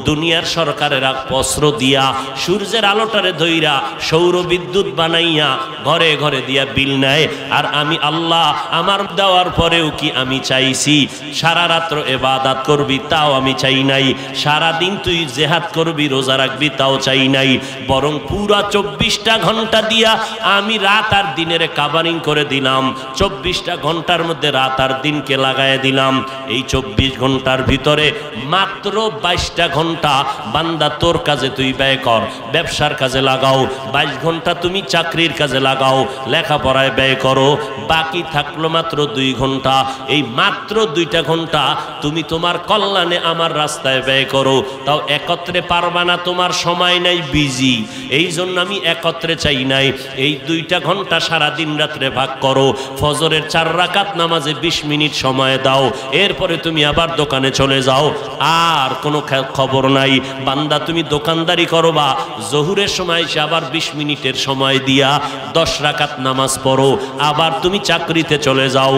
S1: দুনিয়ার সরকারের অস্ত্র দিয়া সূর্যের আলোটারে ধইরা সৌর বিদ্যুৎ বানাইয়া ঘরে ঘরে দিয়া বিল নেয়। আর আমি আল্লাহ আমার দেওয়ার পরেও কি আমি চাইছি সারা রাত্র ইবাদত করবি? তাও আমি চাই নাই। সারা দিন তুই জিহাদ করবি, রোজা রাখবি, তাও চাই নাই। বরং পুরা 24টা ঘন্টা দিয়া আমি রাত আর দিনের কাভারিং করে দিলাম। 24টা ঘন্টার মধ্যে রাত আর দিনকে লাগায় দিলাম। এই 24 ঘন্টার ভিতরে মাত্র 22টা ঘন্টা বান্দা তোর কাজে তুই ব্যয় কর, ব্যবসার কাজে লাগাও। 22 ঘন্টা তুমি চাকরির কাজে লাগাও, লেখাপড়ায় ব্যয় করো। বাকি থাকলো মাত্র 2 ঘন্টা। এই মাত্র 2টা ঘন্টা তুমি তোমার কল্যাণে আমার রাস্তায় ব্যয় করো। তাও একত্রে পারবা না, তোমার সময় নাই, বিজি। এই জন্য আমি একত্রে চাই নাই। এই 2টা ঘন্টা সারা দিন রাত্রে ভাগ করো। ফজরের 4 রাকাত নামাজে 20 মিনিট সময় দাও। এরপরে তুমি আবার দোকানে চলে যাও, আর কোনো খবর নাই। বান্দা তুমি দোকানদারি করবা, জহুরের সময় এসে আবার 20 মিনিটের সময় দিয়া 10 রাকাত নামাজ পড়ো। আবার তুমি চাকরিতে চলে যাও,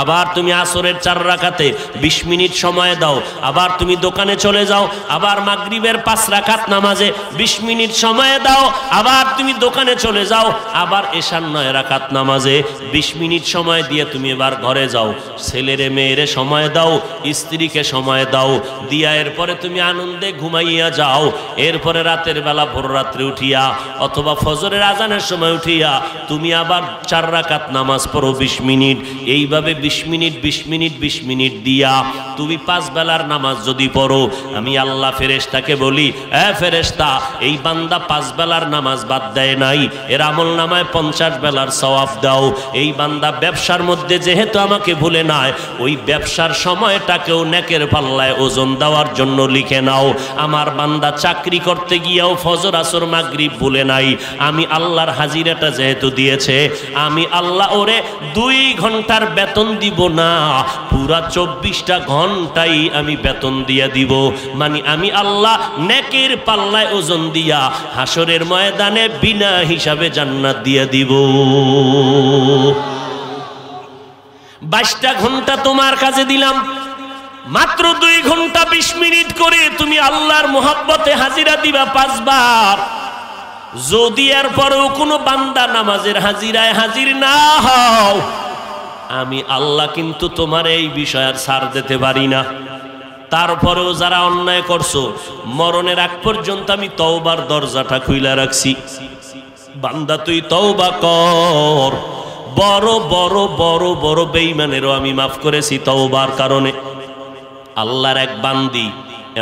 S1: আবার তুমি আসরের 4 রাকাতে 20 মিনিট সময় দাও। আবার তুমি দোকানে চলে যাও, আবার মাগরিবের 5 রাকাত নামাজে 20 মিনিট সময় দাও। আবার তুমি দোকানে চলে যাও, আবার এশার 9 রাকাত নামাজে 20 মিনিট সময় দিয়ে তুমি এবার ঘরে যাও। ছেলেরে মেয়েরে সময় দাও, স্ত্রীকে সময় দাও, দিয়া এরপরে তুমি আনন্দে ঘুমাইয়া যাও। এরপরে রাতের বেলা ভোর রাত্রে উঠিয়া অথবা ফজরের আজানের সময় উঠিয়া তুমি আবার 4 রাকাত নামাজ পড়ো 20 মিনিট। এইভাবে 20 মিনিট 20 মিনিট 20 মিনিট দিয়া তুমি 5 বেলার নামাজ যদি পড়ো, আমি আল্লাহ ফেরেশতাকে বলি, এ ফেরেশতা, এই বান্দা 5 বেলার নামাজ বাদ দেয় নাই, এর আমল নামায় 50 বেলার সওয়াব দাও। এই বান্দা ব্যবসার মধ্যে যেহেতু আমাকে ভুলে নাই, ওই ব্যবসার সময়টাকেও নেকের পাল্লায় ওজন দেওয়ার জন্য লিখে নাও। আমার বান্দা চাকরি করতে গিয়েও ফজর আসর মাগরিব ভুলে নাই, আমি আল্লাহর হাজিরাটা যেহেতু দিয়েছে, আমি আল্লাহ ওরে 2 ঘন্টার বেতন দিব না, পুরা 24টা ঘন্টাই আমি বেতন দিয়া দিব। মানে আমি আল্লাহ নেকের পাল্লায় ওজন দিয়া হাসরের ময়দানে বিনা হিসাবে জান্নাত দিয়া দিব। 22টা ঘন্টা তোমার কাছে দিলাম, মাত্র 2 ঘন্টা 20 মিনিট করে তুমি আল্লাহর মোহাব্বতে হাজিরা দিবা 5 বার। যদি এরপরেও কোনো বান্দা নামাজের হাজিরায় হাজির না হও, আমি আল্লাহ কিন্তু তোমার এই বিষয় আর ছাড় দিতে পারি না। তারপরেও যারা অন্যায় করছো, মরণের আগ পর্যন্ত আমি তওবার দরজাটা খুইলা রাখছি। বান্দা তুই তওবা কর। বড় বড় বড় বড় বেঈমানেরও আমি মাফ করেছি তওবার কারণে। আল্লাহর এক বান্দি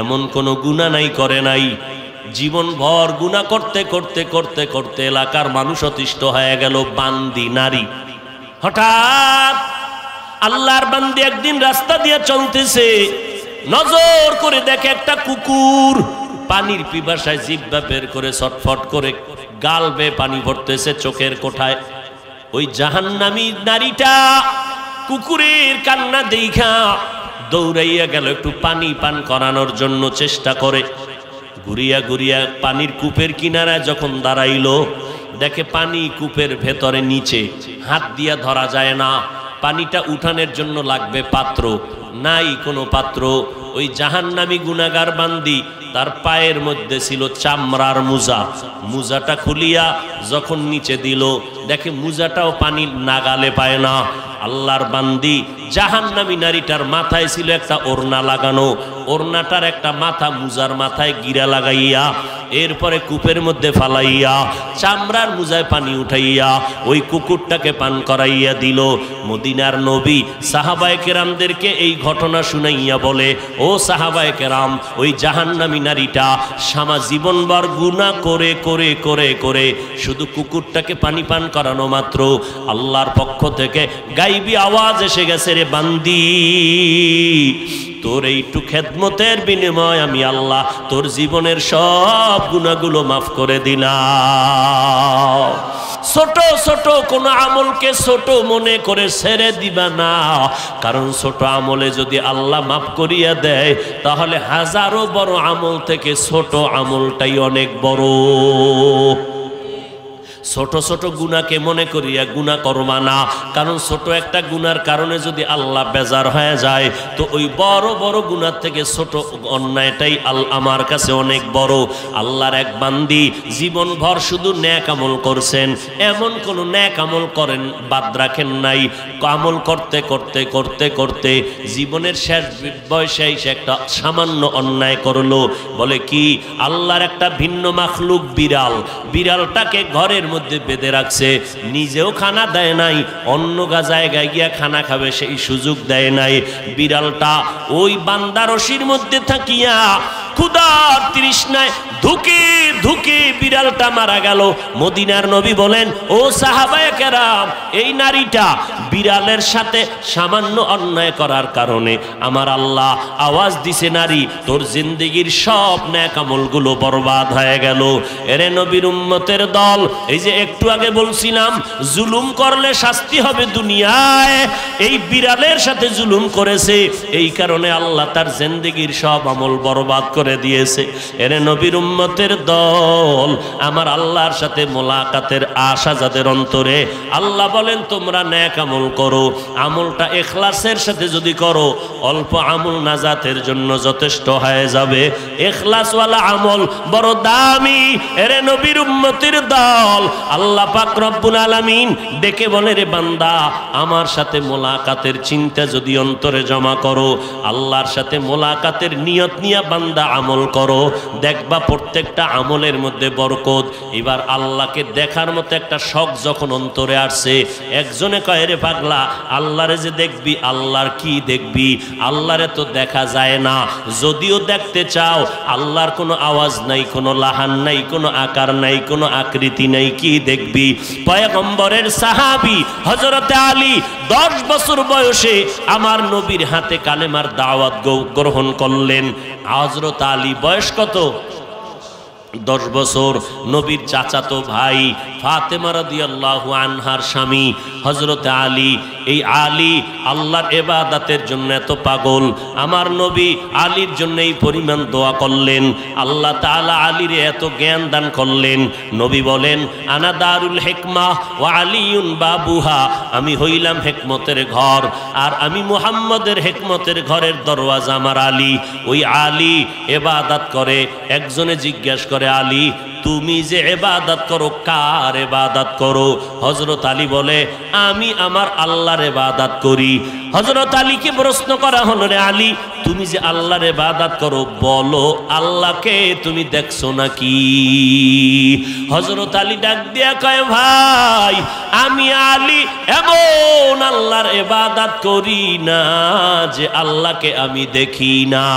S1: এমন কোনো গুনাহ নাই করে নাই, জীবন ভর গুনাহ করতে করতে করতে করতে এলাকার মানুষ অতিষ্ঠ হয়ে গেল। বান্দি নারী, হঠাৎ আল্লাহর বান্দি একদিন রাস্তা দিয়ে চলতেছে, নজর করে দেখে একটা কুকুর পানির পিপাসায় জিহ্বা বের করে ছটফট করে গাল বেয়ে পানি ভরতেছে চোখের কোঠায়। ওই জাহান্নামী নারীটা কুকুরের কান্না দেখা দৌড়াইয়া গেল একটু পানি পান করানোর জন্য চেষ্টা করে। ঘুরিয়া ঘুরিয়া পানির কূপের কিনারায় যখন দাঁড়াইলো, দেখে পানি কূপের ভেতরে নিচে, হাত দিয়া ধরা যায় না। পানিটা উঠানোর জন্য লাগবে পাত্র, নাই কোনো পাত্র। ওই জাহান্নামী গুনাহগার বান্দি, তার পায়ের মধ্যে ছিল চামড়ার মোজা। মোজাটা খুলিয়া যখন নিচে দিল, দেখে মোজাটাও পানির নাগালে পায় না। আল্লাহর বান্দি জাহান্নামী নারীটার মাথায় ছিল একটা ওড়না লাগানো, ওড়নাটার একটা মাথা মুজার মাথায় গিরা লাগাইয়া এরপরে কূপের মধ্যে ফালাইয়া চামড়ার মুজায় পানি উঠাইয়া ওই কুকুরটাকে পান করাইয়া দিল। মদিনার নবী সাহাবায়ে কেরামদেরকে এই ঘটনা শুনাইয়া বলে, ও সাহাবায়ে কেরাম, ওই জাহান্নামী নারীটা সারা জীবনভর গুনাহ করে করে করে করে শুধু কুকুরটাকে পানি পান করানো মাত্র আল্লাহর পক্ষ থেকে গাইবী আওয়াজ এসে গেছে, রে বান্দি, তোর এইটু খেদমতের বিনিময় আমি আল্লাহ তোর জীবনের সব গুনাহগুলো মাফ করে দিলাম। ছোট ছোট কোন আমলকে ছোট মনে করে ছেড়ে দিবা না, কারণ ছোট আমলে যদি আল্লাহ মাফ করিয়া দেয় তাহলে হাজারো বড় আমল থেকে ছোট আমলটাই অনেক বড়। ছোট ছোট গুনাহকে মনে করিয়া গুনাহ করবা না, কারণ ছোট একটা গুনার কারণে যদি আল্লাহ বেজার হয়ে যায় তো ওই বড় বড় গুনার থেকে ছোট অন্যায়টাই আমার কাছে অনেক বড়। আল্লাহর এক বান্দি জীবনভর শুধু নেক আমল করছেন, এমন কোন নেক আমল করেন বাদ রাখেন নাই। আমল করতে করতে করতে করতে জীবনের শেষ বয়সে এসে একটা সামান্য অন্যায় করলো। বলে কি, আল্লাহর একটা ভিন্ন মাখলুক বিড়াল, বিড়ালটাকে ঘরের মধ্যে বেঁধে রাখছে, নিজেও খানা দেয় নাই, অন্য জায়গায় গিয়া খানা খাবে সেই সুযোগ দেয় নাই। বিড়ালটা ওই বান্দা রশির মধ্যে থাকিয়া ক্ষুধার তৃষ্ণায় ধুকে ধুকে বিড়ালটা মারা গেল। মদিনার নবী বলেন, ও সাহাবায়ে কেরাম, এই নারীটা বিড়ালের সাথে সামান্য অন্যায় করার কারণে আমার আল্লাহ আওয়াজ দিছে, নারী, তোর জিন্দেগির সব নেক আমলগুলো বরবাদ হয়ে গেল। এরে নবীর উম্মতের দল, এই যে একটু আগে বলছিলাম জুলুম করলে শাস্তি হবে দুনিয়ায়, এই বিড়ালের সাথে জুলুম করেছে, এই কারণে আল্লাহ তার জিন্দেগির সব আমল বরবাদ করে দিয়েছে। এরে নবীর উম্মতের দল, আমার আল্লাহর সাথে মোলাকাতের আশা যাদের অন্তরে, আল্লাহ বলেন তোমরা নেক আমল করো, আমলটা ইখলাসের সাথে যদি করো অল্প আমল নাজাতের জন্য যথেষ্ট হয়ে যাবে। ইখলাসওয়ালা আমল বড় দামি। এরে নবীর উম্মতের দল, আল্লাহ পাক রব্বুল আলামিন ডেকে বলে, রে বান্দা, আমার সাথে মোলাকাতের চিন্তা যদি অন্তরে জমা করো, আল্লাহর সাথে মোলাকাতের নিয়ত নিয়ে বান্দা আমল করো, দেখবা প্রত্যেকটা আমলের মধ্যে বরকত। এবার আল্লাহকে দেখার মতো একটা শখ যখন অন্তরে আসছে, একজনে কয়, রে পাগলা, আল্লাহরে যে দেখবি, আল্লাহর কি দেখবি? আল্লাহরে তো দেখা যায় না, যদিও দেখতে চাও আল্লাহর কোনো আওয়াজ নাই, কোনো লাহান নাই, কোনো আকার নাই, কোনো আকৃতি নাই, কি দেখবি? পয়গম্বরের সাহাবী হযরতে আলী 10 বছর বয়সে আমার নবীর হাতে কালেমার দাওয়াত গ্রহণ করলেন। হযরত আলী বয়স কত? 10 বছর। নবীর চাচাতো ভাই ফাতেমা রাদিয়াল্লাহু আনহার স্বামী হযরতে আলী, এই আলী আল্লাহর ইবাদতের জন্য এত পাগল, আমার নবী আলীর জন্য এই পরিমাণ দোয়া করলেন, আল্লাহ তাআলা আলীর এত জ্ঞান দান করলেন। নবী বলেন, আনা দারুল হিকমাহ ওয়া আলিয়ুন বাবুহা, আমি হইলাম হিকমতের ঘর আর আমি মুহাম্মদের হিকমতের ঘরের দরওয়াজা আমার আলী। ওই আলী ইবাদত করে। একজনে জিজ্ঞাসা করে, আলী, তুমি যে ইবাদত করো, কার ইবাদত করো? হযরত আলী বলে, আমি আমার আল্লাহর ইবাদত করি। হযরত আলীকে প্রশ্ন করা হলো, রে আলী, তুমি যে আল্লাহর ইবাদত করো, বলো আল্লাহকে তুমি দেখছো নাকি? হযরত আলী ডাক দিয়া কয়, ভাই, আমি আলী এমন আল্লাহর ইবাদত করি না যে আল্লাহকে আমি দেখি না।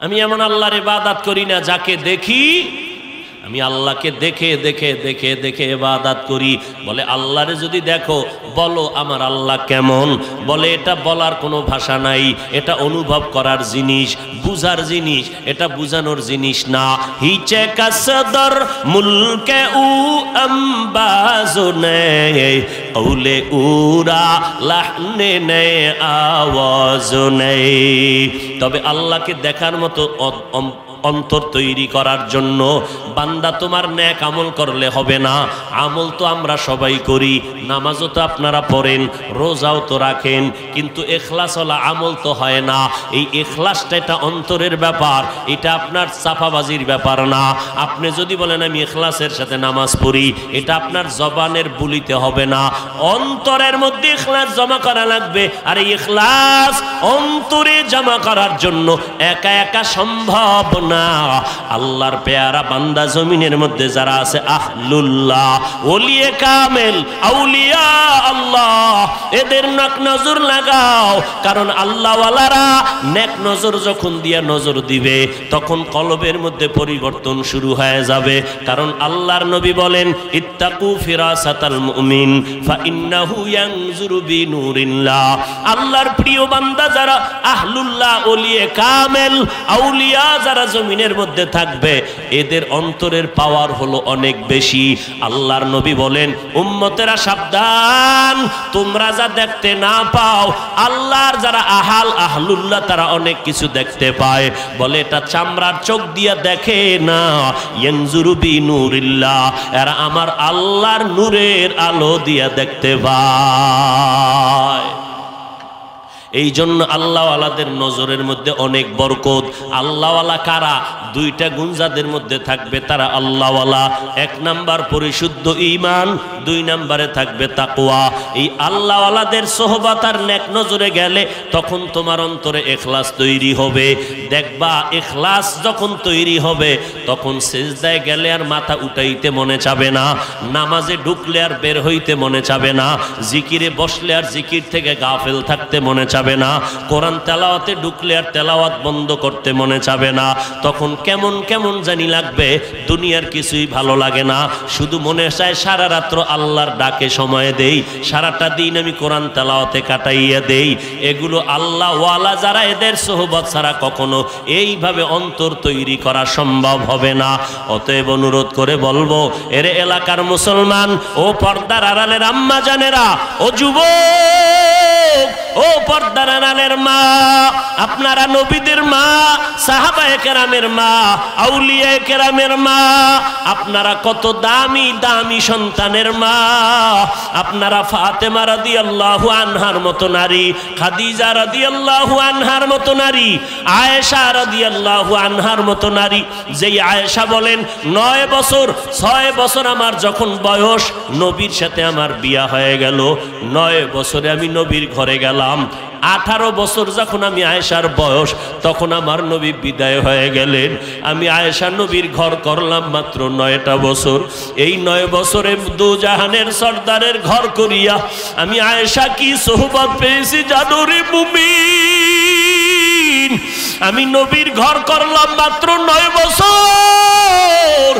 S1: আমি এমন আল্লাহর ইবাদত করি না যাকে দেখি, আমি আল্লাহকে দেখে দেখে দেখে দেখে ইবাদত করি। বলে, আল্লাহরে যদি দেখো, বলো আমার আল্লাহ কেমন? বলে, এটা বলার কোনো ভাষা নাই, এটা অনুভব করার জিনিস, বুঝার জিনিস, এটা বুঝানোর জিনিস না। হিচে কাসদর মুলকে উ আম্বাজনে কৌলে উরা লাহনে নে আওয়াজ নেই। তবে আল্লাহকে দেখার মতো অন্তর তৈরি করার জন্য। বান্দা তোমার নেক আমল করলে হবে না, আমল তো আমরা সবাই করি, নামাজও তো আপনারা পড়েন, রোজাও তো রাখেন, কিন্তু ইখলাসওয়ালা আমল তো হয় না। এই ইখলাসটা এটা অন্তরের ব্যাপার, এটা আপনার চাপাবাজির ব্যাপার না। আপনি যদি বলেন আমি ইখলাসের সাথে নামাজ পড়ি, এটা আপনার জবানের বলিতে হবে না, অন্তরের মধ্যে ইখলাস জমা করা লাগবে। আর এই ইখলাস অন্তরে জমা করার জন্য একা একা সম্ভব না। আল্লাহর পেয়ারা বান্দা জমিনের মধ্যে যারা আছে আহলুল্লাহ, ওলিয়ে কামেল, আউলিয়া আল্লাহ, এদের নেক নজর লাগাও। কারণ আল্লাহওয়ালারা নেক নজর যখন দিয়া নজর দিবে তখন কলবের মধ্যে পরিবর্তন শুরু হয়ে যাবে। কারণ আল্লাহর নবী বলেন ইত্তাকু ফিরাসাতাল মুমিন ফাইন্নাহু ইয়ানজুরু বিনুরিল্লাহ। আল্লাহর প্রিয় বান্দা যারা আহলুল্লাহ, ওলিয়ে কামেল, আউলিয়া যারা জমিনের মধ্যে থাকবে এদের অন্তরের পাওয়ার হলো অনেক বেশি। আল্লাহর নবী বলেন উম্মতেরা সাবধান, তোমরা যা দেখতে না পাও আল্লাহর যারা আহলুল্লাহ তারা অনেক কিছু দেখতে পায়। বলে এটা চামড়ার চোখ দিয়া দেখে না, ইয়ানজুরু বিনুরিল্লাহ, এরা আমার আল্লাহর নূরের আলো দিয়া দেখতে পায়। এই জন্য আল্লাহওয়ালাদের নজরের মধ্যে অনেক বরকত। আল্লাহওয়ালা কারা? দুইটা গুণ যাদের মধ্যে থাকবে তারা আল্লাহওয়ালা। এক নাম্বার পরিশুদ্ধ ঈমান, দুই নাম্বারে থাকবে তাকওয়া। এই আল্লাহওয়ালাদের সোহবত আর নেক নজরে গেলে তখন তোমার অন্তরে ইখলাস তৈরি হবে। দেখবা ইখলাস যখন তৈরি হবে তখন সিজদায় গেলে আর মাথা উঠাইতে মনে চাবে না, নামাজে ঢুকলে আর বের হইতে মনে চাবে না, জিকিরে বসলে আর জিকির থেকে গাফেল থাকতে মনে চাবে না, কোরআন তেলাওয়াতে ঢুকলে আর তেলাওয়াত বন্ধ করতে মনে চাবে না। তখন কেমন কেমন জানি লাগবে, দুনিয়ার কিছুই ভালো লাগে না, শুধু মনে চায় সারা রাত্র আল্লাহর ডাকে সময় দেই, সারাটা দিন আমি কোরআন তেলাওয়াতে কাটাইয়া দেই। এগুলো আল্লাহ ওয়ালা যারা, এদের সোহবত ছাড়া কখনো এইভাবে অন্তর তৈরি করা সম্ভব হবে না। অতএব অনুরোধ করে বলবো, এর এলাকার মুসলমান, ও পর্দার আড়ালের আম্মা জানেরা, ও যুবক, ও পর্দার আড়ালের মা, আপনারা নবীদের মা, সাহাবায়ে কেরামের মা, আউলিয়ায়ে কেরামের মা, আপনারা কত দামি দামি সন্তানের মা। আপনারা ফাতেমা রাদিয়াল্লাহু আনহার মতো নারী, খাদিজা রাদিয়াল্লাহু আনহার মতো নারী, আয়েশা রাদিয়াল্লাহু আনহার মতো নারী। যেই আয়েশা বলেন 9 বছর 6 বছর আমার যখন বয়স, নবীর সাথে আমার বিয়া হয়ে গেল, 9 বছরে আমি নবীর ঘরে গেলাম। 18 বছর যখন আমি আয়েশার বয়স, তখন আমার নবী বিদায় হয়ে গেলেন। আমি আয়েশা নবীর ঘর করলাম মাত্র 9টা বছর। এই 9 বছরে দু জাহানের সর্দারের ঘর করিয়া আমি আয়েশা কি সোহবত পেয়েছি জানো রে মুমিন? আমি নবীর ঘর করলাম মাত্র 9 বছর।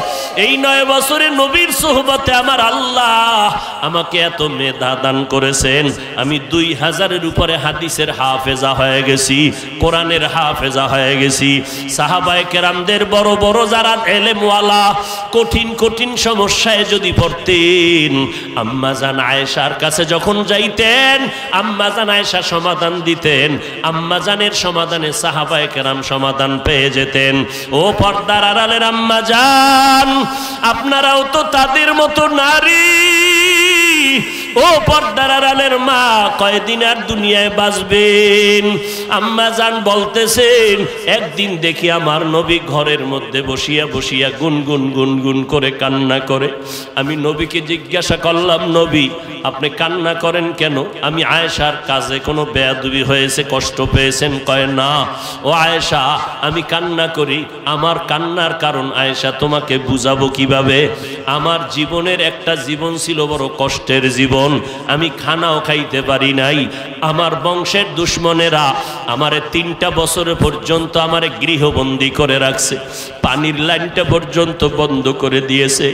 S1: এই 9 বছরে নবীর সোহবতে আমার আল্লাহ আমাকে এত মেধা দান করেছেন। আমি 2000-এর উপরে হাদিসের হাফেজা হয়ে গেছি, কোরআনের হাফেজা হয়ে গেছি। সাহাবায়ে কেরামদের বড় বড় যারা এলেমওয়ালা, কঠিন কঠিন সমস্যায় যদি পড়তেন, আম্মাজান আয়েশার কাছে যখন যাইতেন, আম্মাজান আয়েশা সমাধান দিতেন, আম্মাজানের সমাধানে সাহাবায়ে কেরাম সমাধান পেয়ে যেতেন। ও পর্দার আড়ালের আম্মাজান, আপনারাও তো তাদের মতো নারী। ও পর্দার আড়ালের মা, কয়দিন আর দুনিয়ায় বাঁচবেন? আম্মাজান বলতেছেন, একদিন দেখি আমার নবী ঘরের মধ্যে বসিয়া বসিয়া গুনগুন গুনগুন করে কান্না করে। আমি নবীকে জিজ্ঞাসা করলাম, নবী আপনি কান্না করেন কেন? আমি আয়েশার কাজে কোনো বেয়াদবি হয়েছে, কষ্ট পেয়েছেন? কয় না। ও আয়েশা, আমি কান্না করি, আমার কান্নার কারণ আয়েশা তোমাকে বুঝাবো কিভাবে? আমার জীবনের একটা জীবন ছিল বড় কষ্টের জীবন, আমি খানাও খাইতে পারি নাই। আমার বংশের দুশ্মনেরা আমারে 3টা বছর পর্যন্ত আমারে গৃহবন্দী করে রাখছে, পানির লাইনটা পর্যন্ত বন্ধ করে দিয়েছে,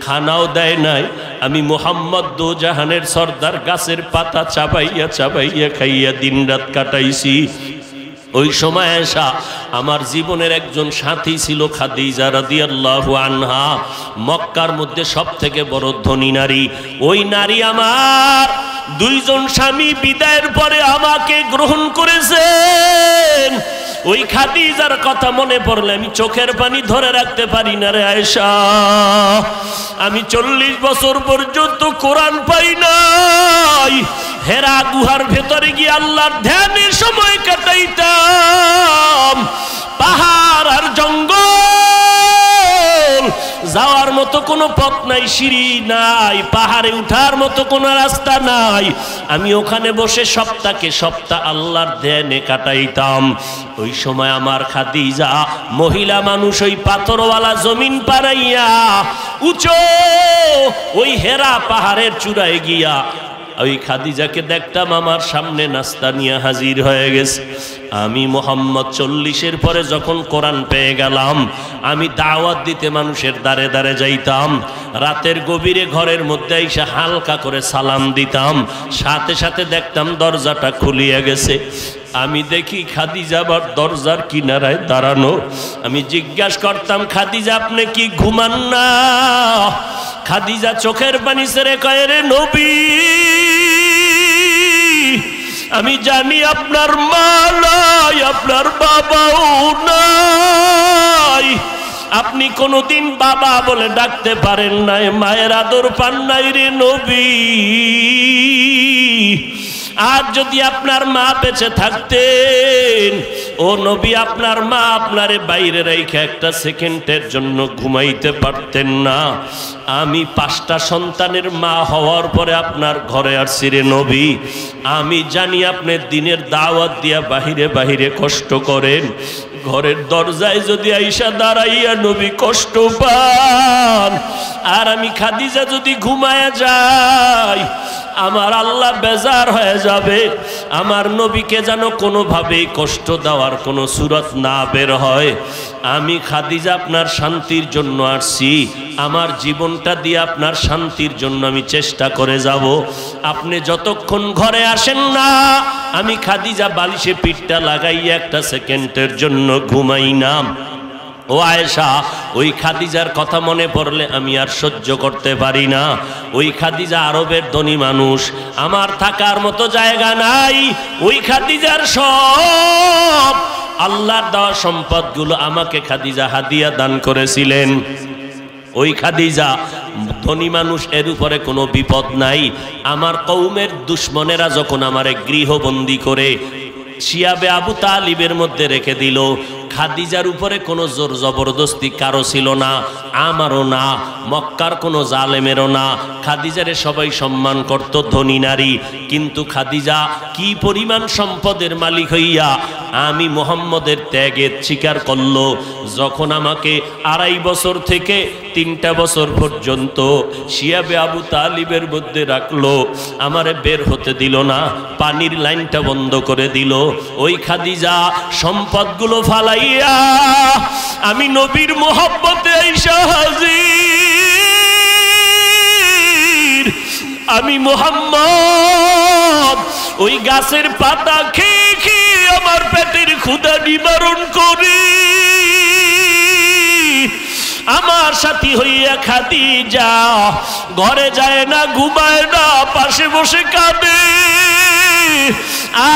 S1: খানাও দেয় নাই। আমি মুহাম্মদ দু জাহানের সর্দার গাছের পাতা চাবাইয়া চাবাইয়া খাইয়া দিন রাত কাটাইছি। ওই সময় আয়েশা আমার জীবনের একজন সাথী ছিল, খাদিজা রাদিয়াল্লাহু আনহা, মক্কার মধ্যে সবথেকে বড় ধনী নারী। ওই নারী আমার 2জন স্বামী বিদায়ের পরে আমাকে গ্রহণ করেছেন। ওই খাদিজার কথা মনে পড়লে আমি চোখের পানি ধরে রাখতে পারি না রে আয়েশা। আমি 40 বছর পর্যন্ত কোরআন পাই নাই, হেরা গুহার ভেতরে গিয়ে আল্লাহর ধ্যানের সময় কাটাইতাম। পাহাড় আর জঙ্গল, যাওয়ার মতো কোনো পথ নাই, সিঁড়ি নাই, পাহাড়ে উঠার মতো কোনো রাস্তা নাই। আমি ওখানে বসে সপ্তাহ আল্লাহর ধ্যানে কাটাইতাম। ওই সময় আমার খাদিজা মহিলা মানুষ ওই পাথরওয়ালা জমিন পাড়াইয়া উঁচু ওই হেরা পাহাড়ের চূড়ায় গিয়া ওই খাদিজাকে দেখতাম আমার সামনে নাস্তা নিয়ে হাজির হয়ে গেছে। আমি মোহাম্মদ 40-এর পরে যখন কোরআন পেয়ে গেলাম, আমি দাওয়াত দিতে মানুষের দ্বারে দ্বারে যাইতাম। রাতের গভীরে ঘরের মধ্যে এসে হালকা করে সালাম দিতাম, সাথে সাথে দেখতাম দরজাটা খুলিয়া গেছে। আমি দেখি খাদিজা আবার দরজার কিনারায় দাঁড়ানো। আমি জিজ্ঞাসা করতাম, খাদিজা আপনি কি ঘুমান না? খাদিজা চোখের পানি ছেড়ে কয়, রে নবী, আমি জানি আপনার মা নাই, আপনার বাবাও নাই, আপনি কোনোদিন বাবা বলে ডাকতে পারেন নাই, মায়ের আদর পান নাই রে নবী। আর যদি আপনার মা বেঁচে থাকতেন, ও নবী, আপনার মা আপনারে বাইরে রেখে একটা সেকেন্ডের জন্য ঘুমাইতে পারতেন না। আমি 5টা সন্তানের মা হওয়ার পরে আপনার ঘরে আসছি রে নবী। আমি জানি আপনি দিনের দাওয়াত দিয়া বাহিরে বাহিরে কষ্ট করেন, ঘরের দরজায় যদি আইসা দাঁড়াইয়া নবী কষ্ট পান, আর আমি খাদিজা যদি ঘুমায়া যাই, আমার আল্লাহ বেজার হয়ে যাবে। আমার নবীকে যেন কোনোভাবেই কষ্ট দেওয়ার কোনো সুরত না বের হয়। আমি খাদিজা আপনার শান্তির জন্য আসছি, আমার জীবনটা দিয়ে আপনার শান্তির জন্য আমি চেষ্টা করে যাব। আপনি যতক্ষণ ঘরে আসেন না, আমি খাদিজা বালিশে পিঠটা লাগাইয়া একটা সেকেন্ডের জন্য ঘুমাই না। ও আয়েশা, ওই খাদিজার কথা মনে পড়লে আমি আর সহ্য করতে পারি না। ওই খাদিজা আরবের ধনী মানুষ, আমার থাকার মতো জায়গা নাই। ওই খাদিজার সব আল্লাহর দেওয়া সম্পদগুলো আমাকে খাদিজা হাদিয়া দান করেছিলেন। ওই খাদিজা ধনী মানুষ, এর উপরে কোনো বিপদ নাই। আমার কওমের দুশ্মনেরা যখন আমারে গৃহবন্দী করে শিয়াবে আবু তালিবের মধ্যে রেখে দিল, খাদিজার উপরে কোনো জোর জবরদস্তি কারো ছিল না, আমারও না, মক্কার কোনো জালেমেরও না। খাদিজারে সবাই সম্মান করত, ধনী নারী। কিন্তু খাদিজা কি পরিমাণ সম্পদের মালিক হইয়া আমি মুহাম্মদের ত্যাগের স্বীকার করল। যখন আমাকে 2.5 বছর থেকে 3টা বছর পর্যন্ত শিয়াবে আবু তালিবের মধ্যে রাখলো, আমারে বের হতে দিল না, পানির লাইনটা বন্ধ করে দিল। ওই খাদিজা সম্পদগুলো ফালাইয়া আমি নবীর মোহব্বতে আইসা হাজির। আমি মুহাম্মদ ওই গাছের পাতা খেয়ে খেয়ে আমার পেটের ক্ষুধা নিবারণ করি। আমার সাথী হইয়া খাদিজা ঘরে যায় না, ঘুমায় না, পাশে বসে কাঁদে।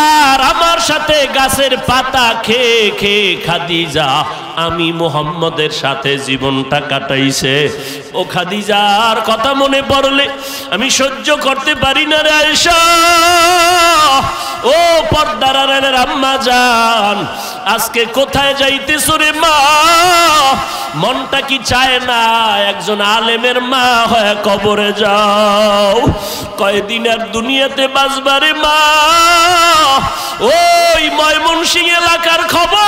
S1: আর আমার সাথে গাছের পাতা খেয়ে খেয়ে খাদিজা আমি মুহাম্মদের সাথে জীবনটা কাটাইছে। ও খাদিজার কথা মনে পড়লে আমি সহ্য করতে পারি না রে আয়েশা। ও পর্দার আড়ালের আম্মা জান, আজকে কোথায় যাইতেছ রে মা? মনটা কি চায় না একজন আলেমের মা হয়ে কবরে যাও? কয়দিন আর দুনিয়াতে বাঁচবারে মা? ওই ময়মনসিংহ এলাকার খবর,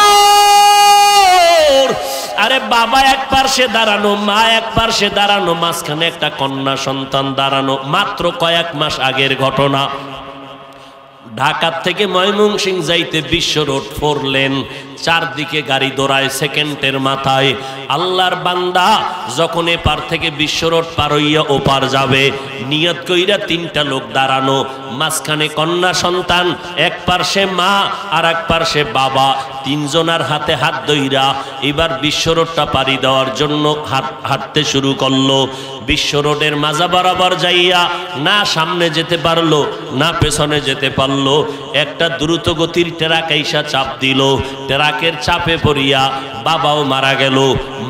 S1: আরে বাবা এক পার্শ্বে দাঁড়ানো, মা এক পার্শ্বে দাঁড়ানো, মাঝখানে একটা কন্যা সন্তান দাঁড়ানো। মাত্র কয়েক মাস আগের ঘটনা। ঢাকা থেকে ময়মনসিংহ যাইতে বিশ্ব রোড 4 লেন, চারদিকে গাড়ি দৌড়ায় সেকেন্ডের মাথায়। আল্লাহর বান্দা যখন এপার থেকে বিশ্ব রোড পার হইয়া ওপার যাবে, নিয়ত কইরা 3টা লোক দাঁড়ানো, মাঝখানে কন্যা সন্তান, এক পার্শ্বে মা আর এক পার্শ্বে বাবা, 3 জনার হাতে হাত ধইরা এবার বিশ্ব রোডটা পাড়ি দেওয়ার জন্য হাঁটতে শুরু করলো। বিশ্ব রোডের মাজা বরাবর যাইয়া না সামনে যেতে পারলো না পেছনে যেতে পারলো। একটা দ্রুত গতির ট্রাক আইসা চাপ দিল। ট্রাক ট্রাকের চাপে পড়িয়া বাবাও মারা গেল,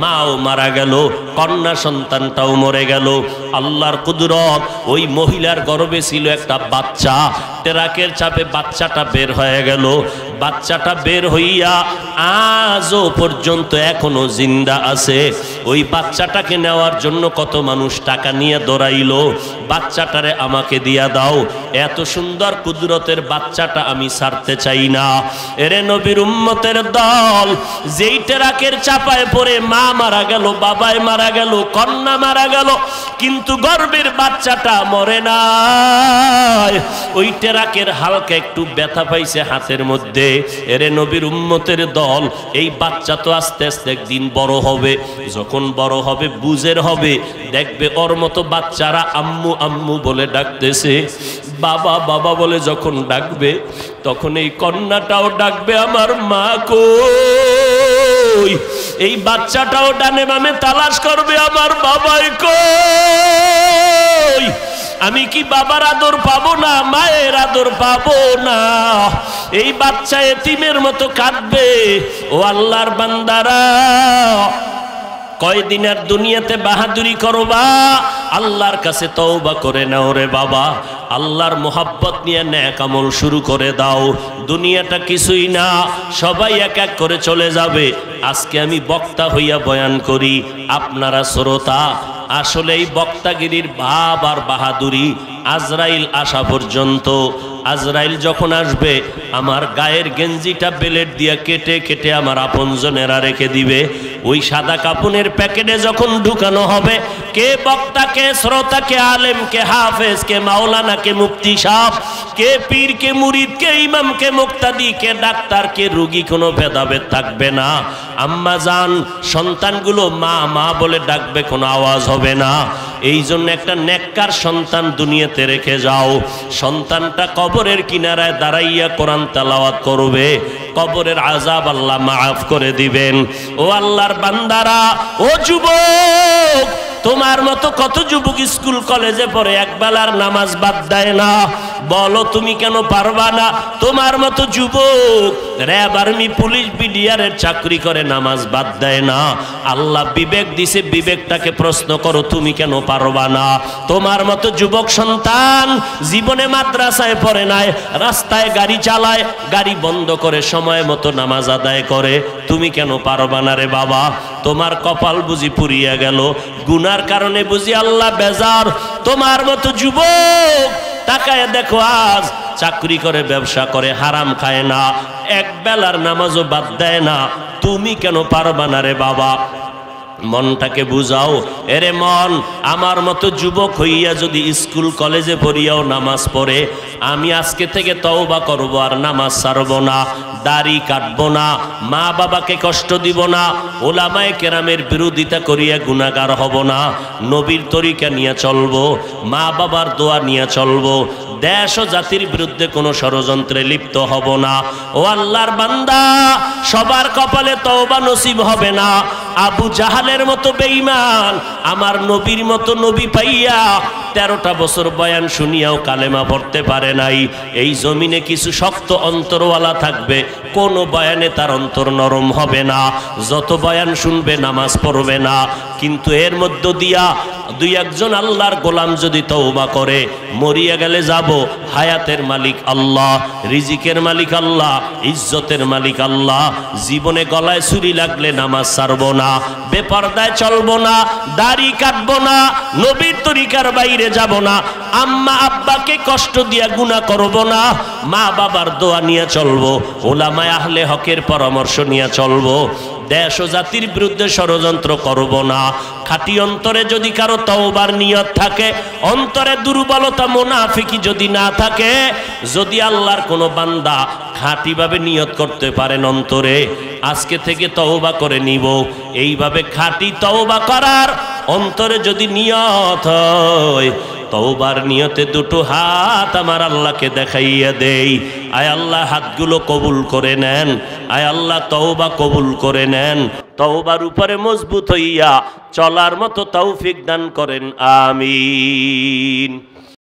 S1: মাও মারা গেল, কন্যা সন্তানটাও মরে গেল। আল্লাহর কুদরত, ওই মহিলার গর্ভে ছিল একটা বাচ্চা, ট্রাকের চাপে বাচ্চাটা বের হয়ে গেল। বাচ্চাটা বের হইয়া আজও পর্যন্ত এখনো জিন্দা আছে। ওই বাচ্চাটাকে নেওয়ার জন্য কত মানুষ টাকা নিয়ে দৌড়াইল, বাচ্চাটারে আমাকে দিয়া দাও, এত সুন্দর কুদরতের বাচ্চাটা আমি ছাড়তে চাই না। এরে নবীর উম্মতের দল, যেই ট্রাকের চাপায় পড়ে মা মারা গেল, বাবাই মারা গেল, কন্যা মারা গেল, কিন্তু গর্ভের বাচ্চাটা মরে নাই। ওই ট্রাকের হালকা একটু ব্যথা পাইছে হাতের মধ্যে। এরে নবীর উম্মতের দল, এই বাচ্চা তো আস্তে আস্তে একদিন বড় হবে, যখন বড় হবে বুঝের হবে, দেখবে ওর মতো বাচ্চারা আম্মু আম্মু বলে ডাকতেছে, বাবা বাবা বলে যখন ডাকবে, তখন এই কন্যাটাও ডাকবে আমার মা কই। এই বাচ্চাটাও ডানে বামে তালাশ করবে, আমার বাবাই কই। আমি কি বাবার আদর পাবো না, মায়ের আদর পাবো না? এই বাচ্চা এতিমের মতো কাঁদবে। ও আল্লাহর বান্দারা, কয়দিনের দুনিয়াতে বাহাদুরি করবা, আল্লাহর কাছে তওবা করে নাও রে বাবা। আল্লাহর মোহাব্বত নিয়ে নেক আমল শুরু করে দাও। দুনিয়াটা কিছুই না, সবাই এক এক করে চলে যাবে। আজকে আমি বক্তা হইয়া বয়ান করি, আপনারা শ্রোতা। আসলে এই বক্তাগিরির ভাব আর বাহাদুরি আজরাইল আসা পর্যন্ত। আজরাইল যখন আসবে, আমার গায়ের গেঞ্জিটা বেলেট দিয়া কেটে কেটে আমার আপনজনেরা রেখে দিবে। ওই সাদা কাপনের প্যাকেটে যখন ঢুকানো হবে, কে বক্তা, কে শ্রোতা, কে আলেম, কে হাফেজ, কে মাওলানা, কে মুফতি সাহেব, কে পীর, কে মুরিদ, কে ইমাম, কে মুক্তাদি, কে ডাক্তার, কে রোগী, কোনো ভেদাভেদ থাকবে না। আম্মা জান, সন্তানগুলো মা মা বলে ডাকবে, কোনো আওয়াজ হবে না। এই জন্য একটা নেককার সন্তান দুনিয়াতে রেখে যাও। সন্তানটা কবরের কিনারায় দাঁড়াইয়া কোরআন তেলাওয়াত করবে, কবরের আযাব আল্লাহ মাফ করে দিবেন। ও আল্লাহর বান্দারা, ও যুবক, তোমার মতো কত যুবক স্কুল কলেজে পড়ে একবেলার নামাজ বাদ দেয় না, বলো তুমি কেন পারবা না? তোমার মতো যুবক র্যাব, আর্মি, পুলিশ, বিডিআরের চাকরি করে নামাজ বাদ দেয় না। আল্লাহ বিবেক দিছে, বিবেকটাকে প্রশ্ন করো, তুমি কেন পারবা না? তোমার মতো যুবক সন্তান জীবনে মাদ্রাসায় পড়ে নাই, রাস্তায় গাড়ি চালায়, গাড়ি বন্ধ করে সময় মতো নামাজ আদায় করে, তুমি কেন পারবা না রে বাবা? তোমার কপাল বুঝি পুড়িয়া গেল, গুনার কারণে বুঝি আল্লাহ বেজার। তোমার মতো যুবক তাকায় দেখো, আজ চাকরি করে, ব্যবসা করে, হারাম খায় না, এক বেলার নামাজও বাদ দেয় না, তুমি কেন পারবা না রে বাবা? মনটাকে বুঝাও। এরে মন, আমার মতো যুবক হইয়া যদি স্কুল কলেজে পড়িয়াও নামাজ পড়ে, আমি আজকে থেকে তওবা করব, আর নামাজ ছাড়বো না, দাড়ি কাটবো না, মা বাবাকে কষ্ট দিব না, ওলামায়ে কেরামের বিরোধিতা করিয়া গুনাহগার হব না, নবীর তরিকা নিয়ে চলবো, মা বাবার দোয়া নিয়ে চলবো, দেশ ও জাতির বিরুদ্ধে কোনো ষড়যন্ত্রে লিপ্ত হব না। ও আল্লাহর বান্দা, সবার কপালে তওবা নসিব হবে না। আবু জাহালের মতো বেঈমান আমার নবীর মতো নবী পাইয়া 13টা বছর বয়ান শুনিয়াও কালেমা পড়তে পারে নাই। এই জমিনে কিছু শক্ত অন্তরওয়ালা থাকবে, কোনো বয়ানে তার অন্তর নরম হবে না, যত বয়ান শুনবে নামাজ পড়বে না। কিন্তু এর মধ্য দিয়া দুই একজন আল্লাহর গোলাম যদি তওবা করে, মরিয়া গেলে যাব, হায়াতের মালিক আল্লাহ, রিজিকের মালিক আল্লাহ, ইজ্জতের মালিক আল্লাহ। জীবনে গলায় ছুরি লাগলে নামাজ ছাড়বো না, বেপরদায় চলবো না, দাড়ি কাটবো না, নবীর তরিকার বাইরে যাব না, আম্মা আব্বাকে কষ্ট দিয়া গুনাহ করব না, মা বাবার দোয়া নিয়ে চলবো, ওলামায়ে আহলে হকের পরামর্শ নিয়ে চলবো, দেশ ও জাতির বিরুদ্ধে ষড়যন্ত্র করব না। খাঁটি অন্তরে যদি কারো তওবার নিয়ত থাকে, অন্তরে দুর্বলতা মুনাফিকি যদি না থাকে, যদি আল্লাহর কোনো বান্দা খাঁটিভাবে নিয়ত করতে পারেন অন্তরে, আজকে থেকে তওবা করে নিব, এইভাবে খাঁটি তওবা করার অন্তরে যদি নিয়ত হয়, তওবার নিয়তে দুটো হাত আমার আল্লাহকে দেখাইয়া দেই। আয় আল্লাহ, হাতগুলো কবুল করে নেন, আয় আল্লাহ তওবা কবুল করে নেন, তওবার উপরে মজবুত হইয়া চলার মতো তৌফিক দান করেন, আমিন।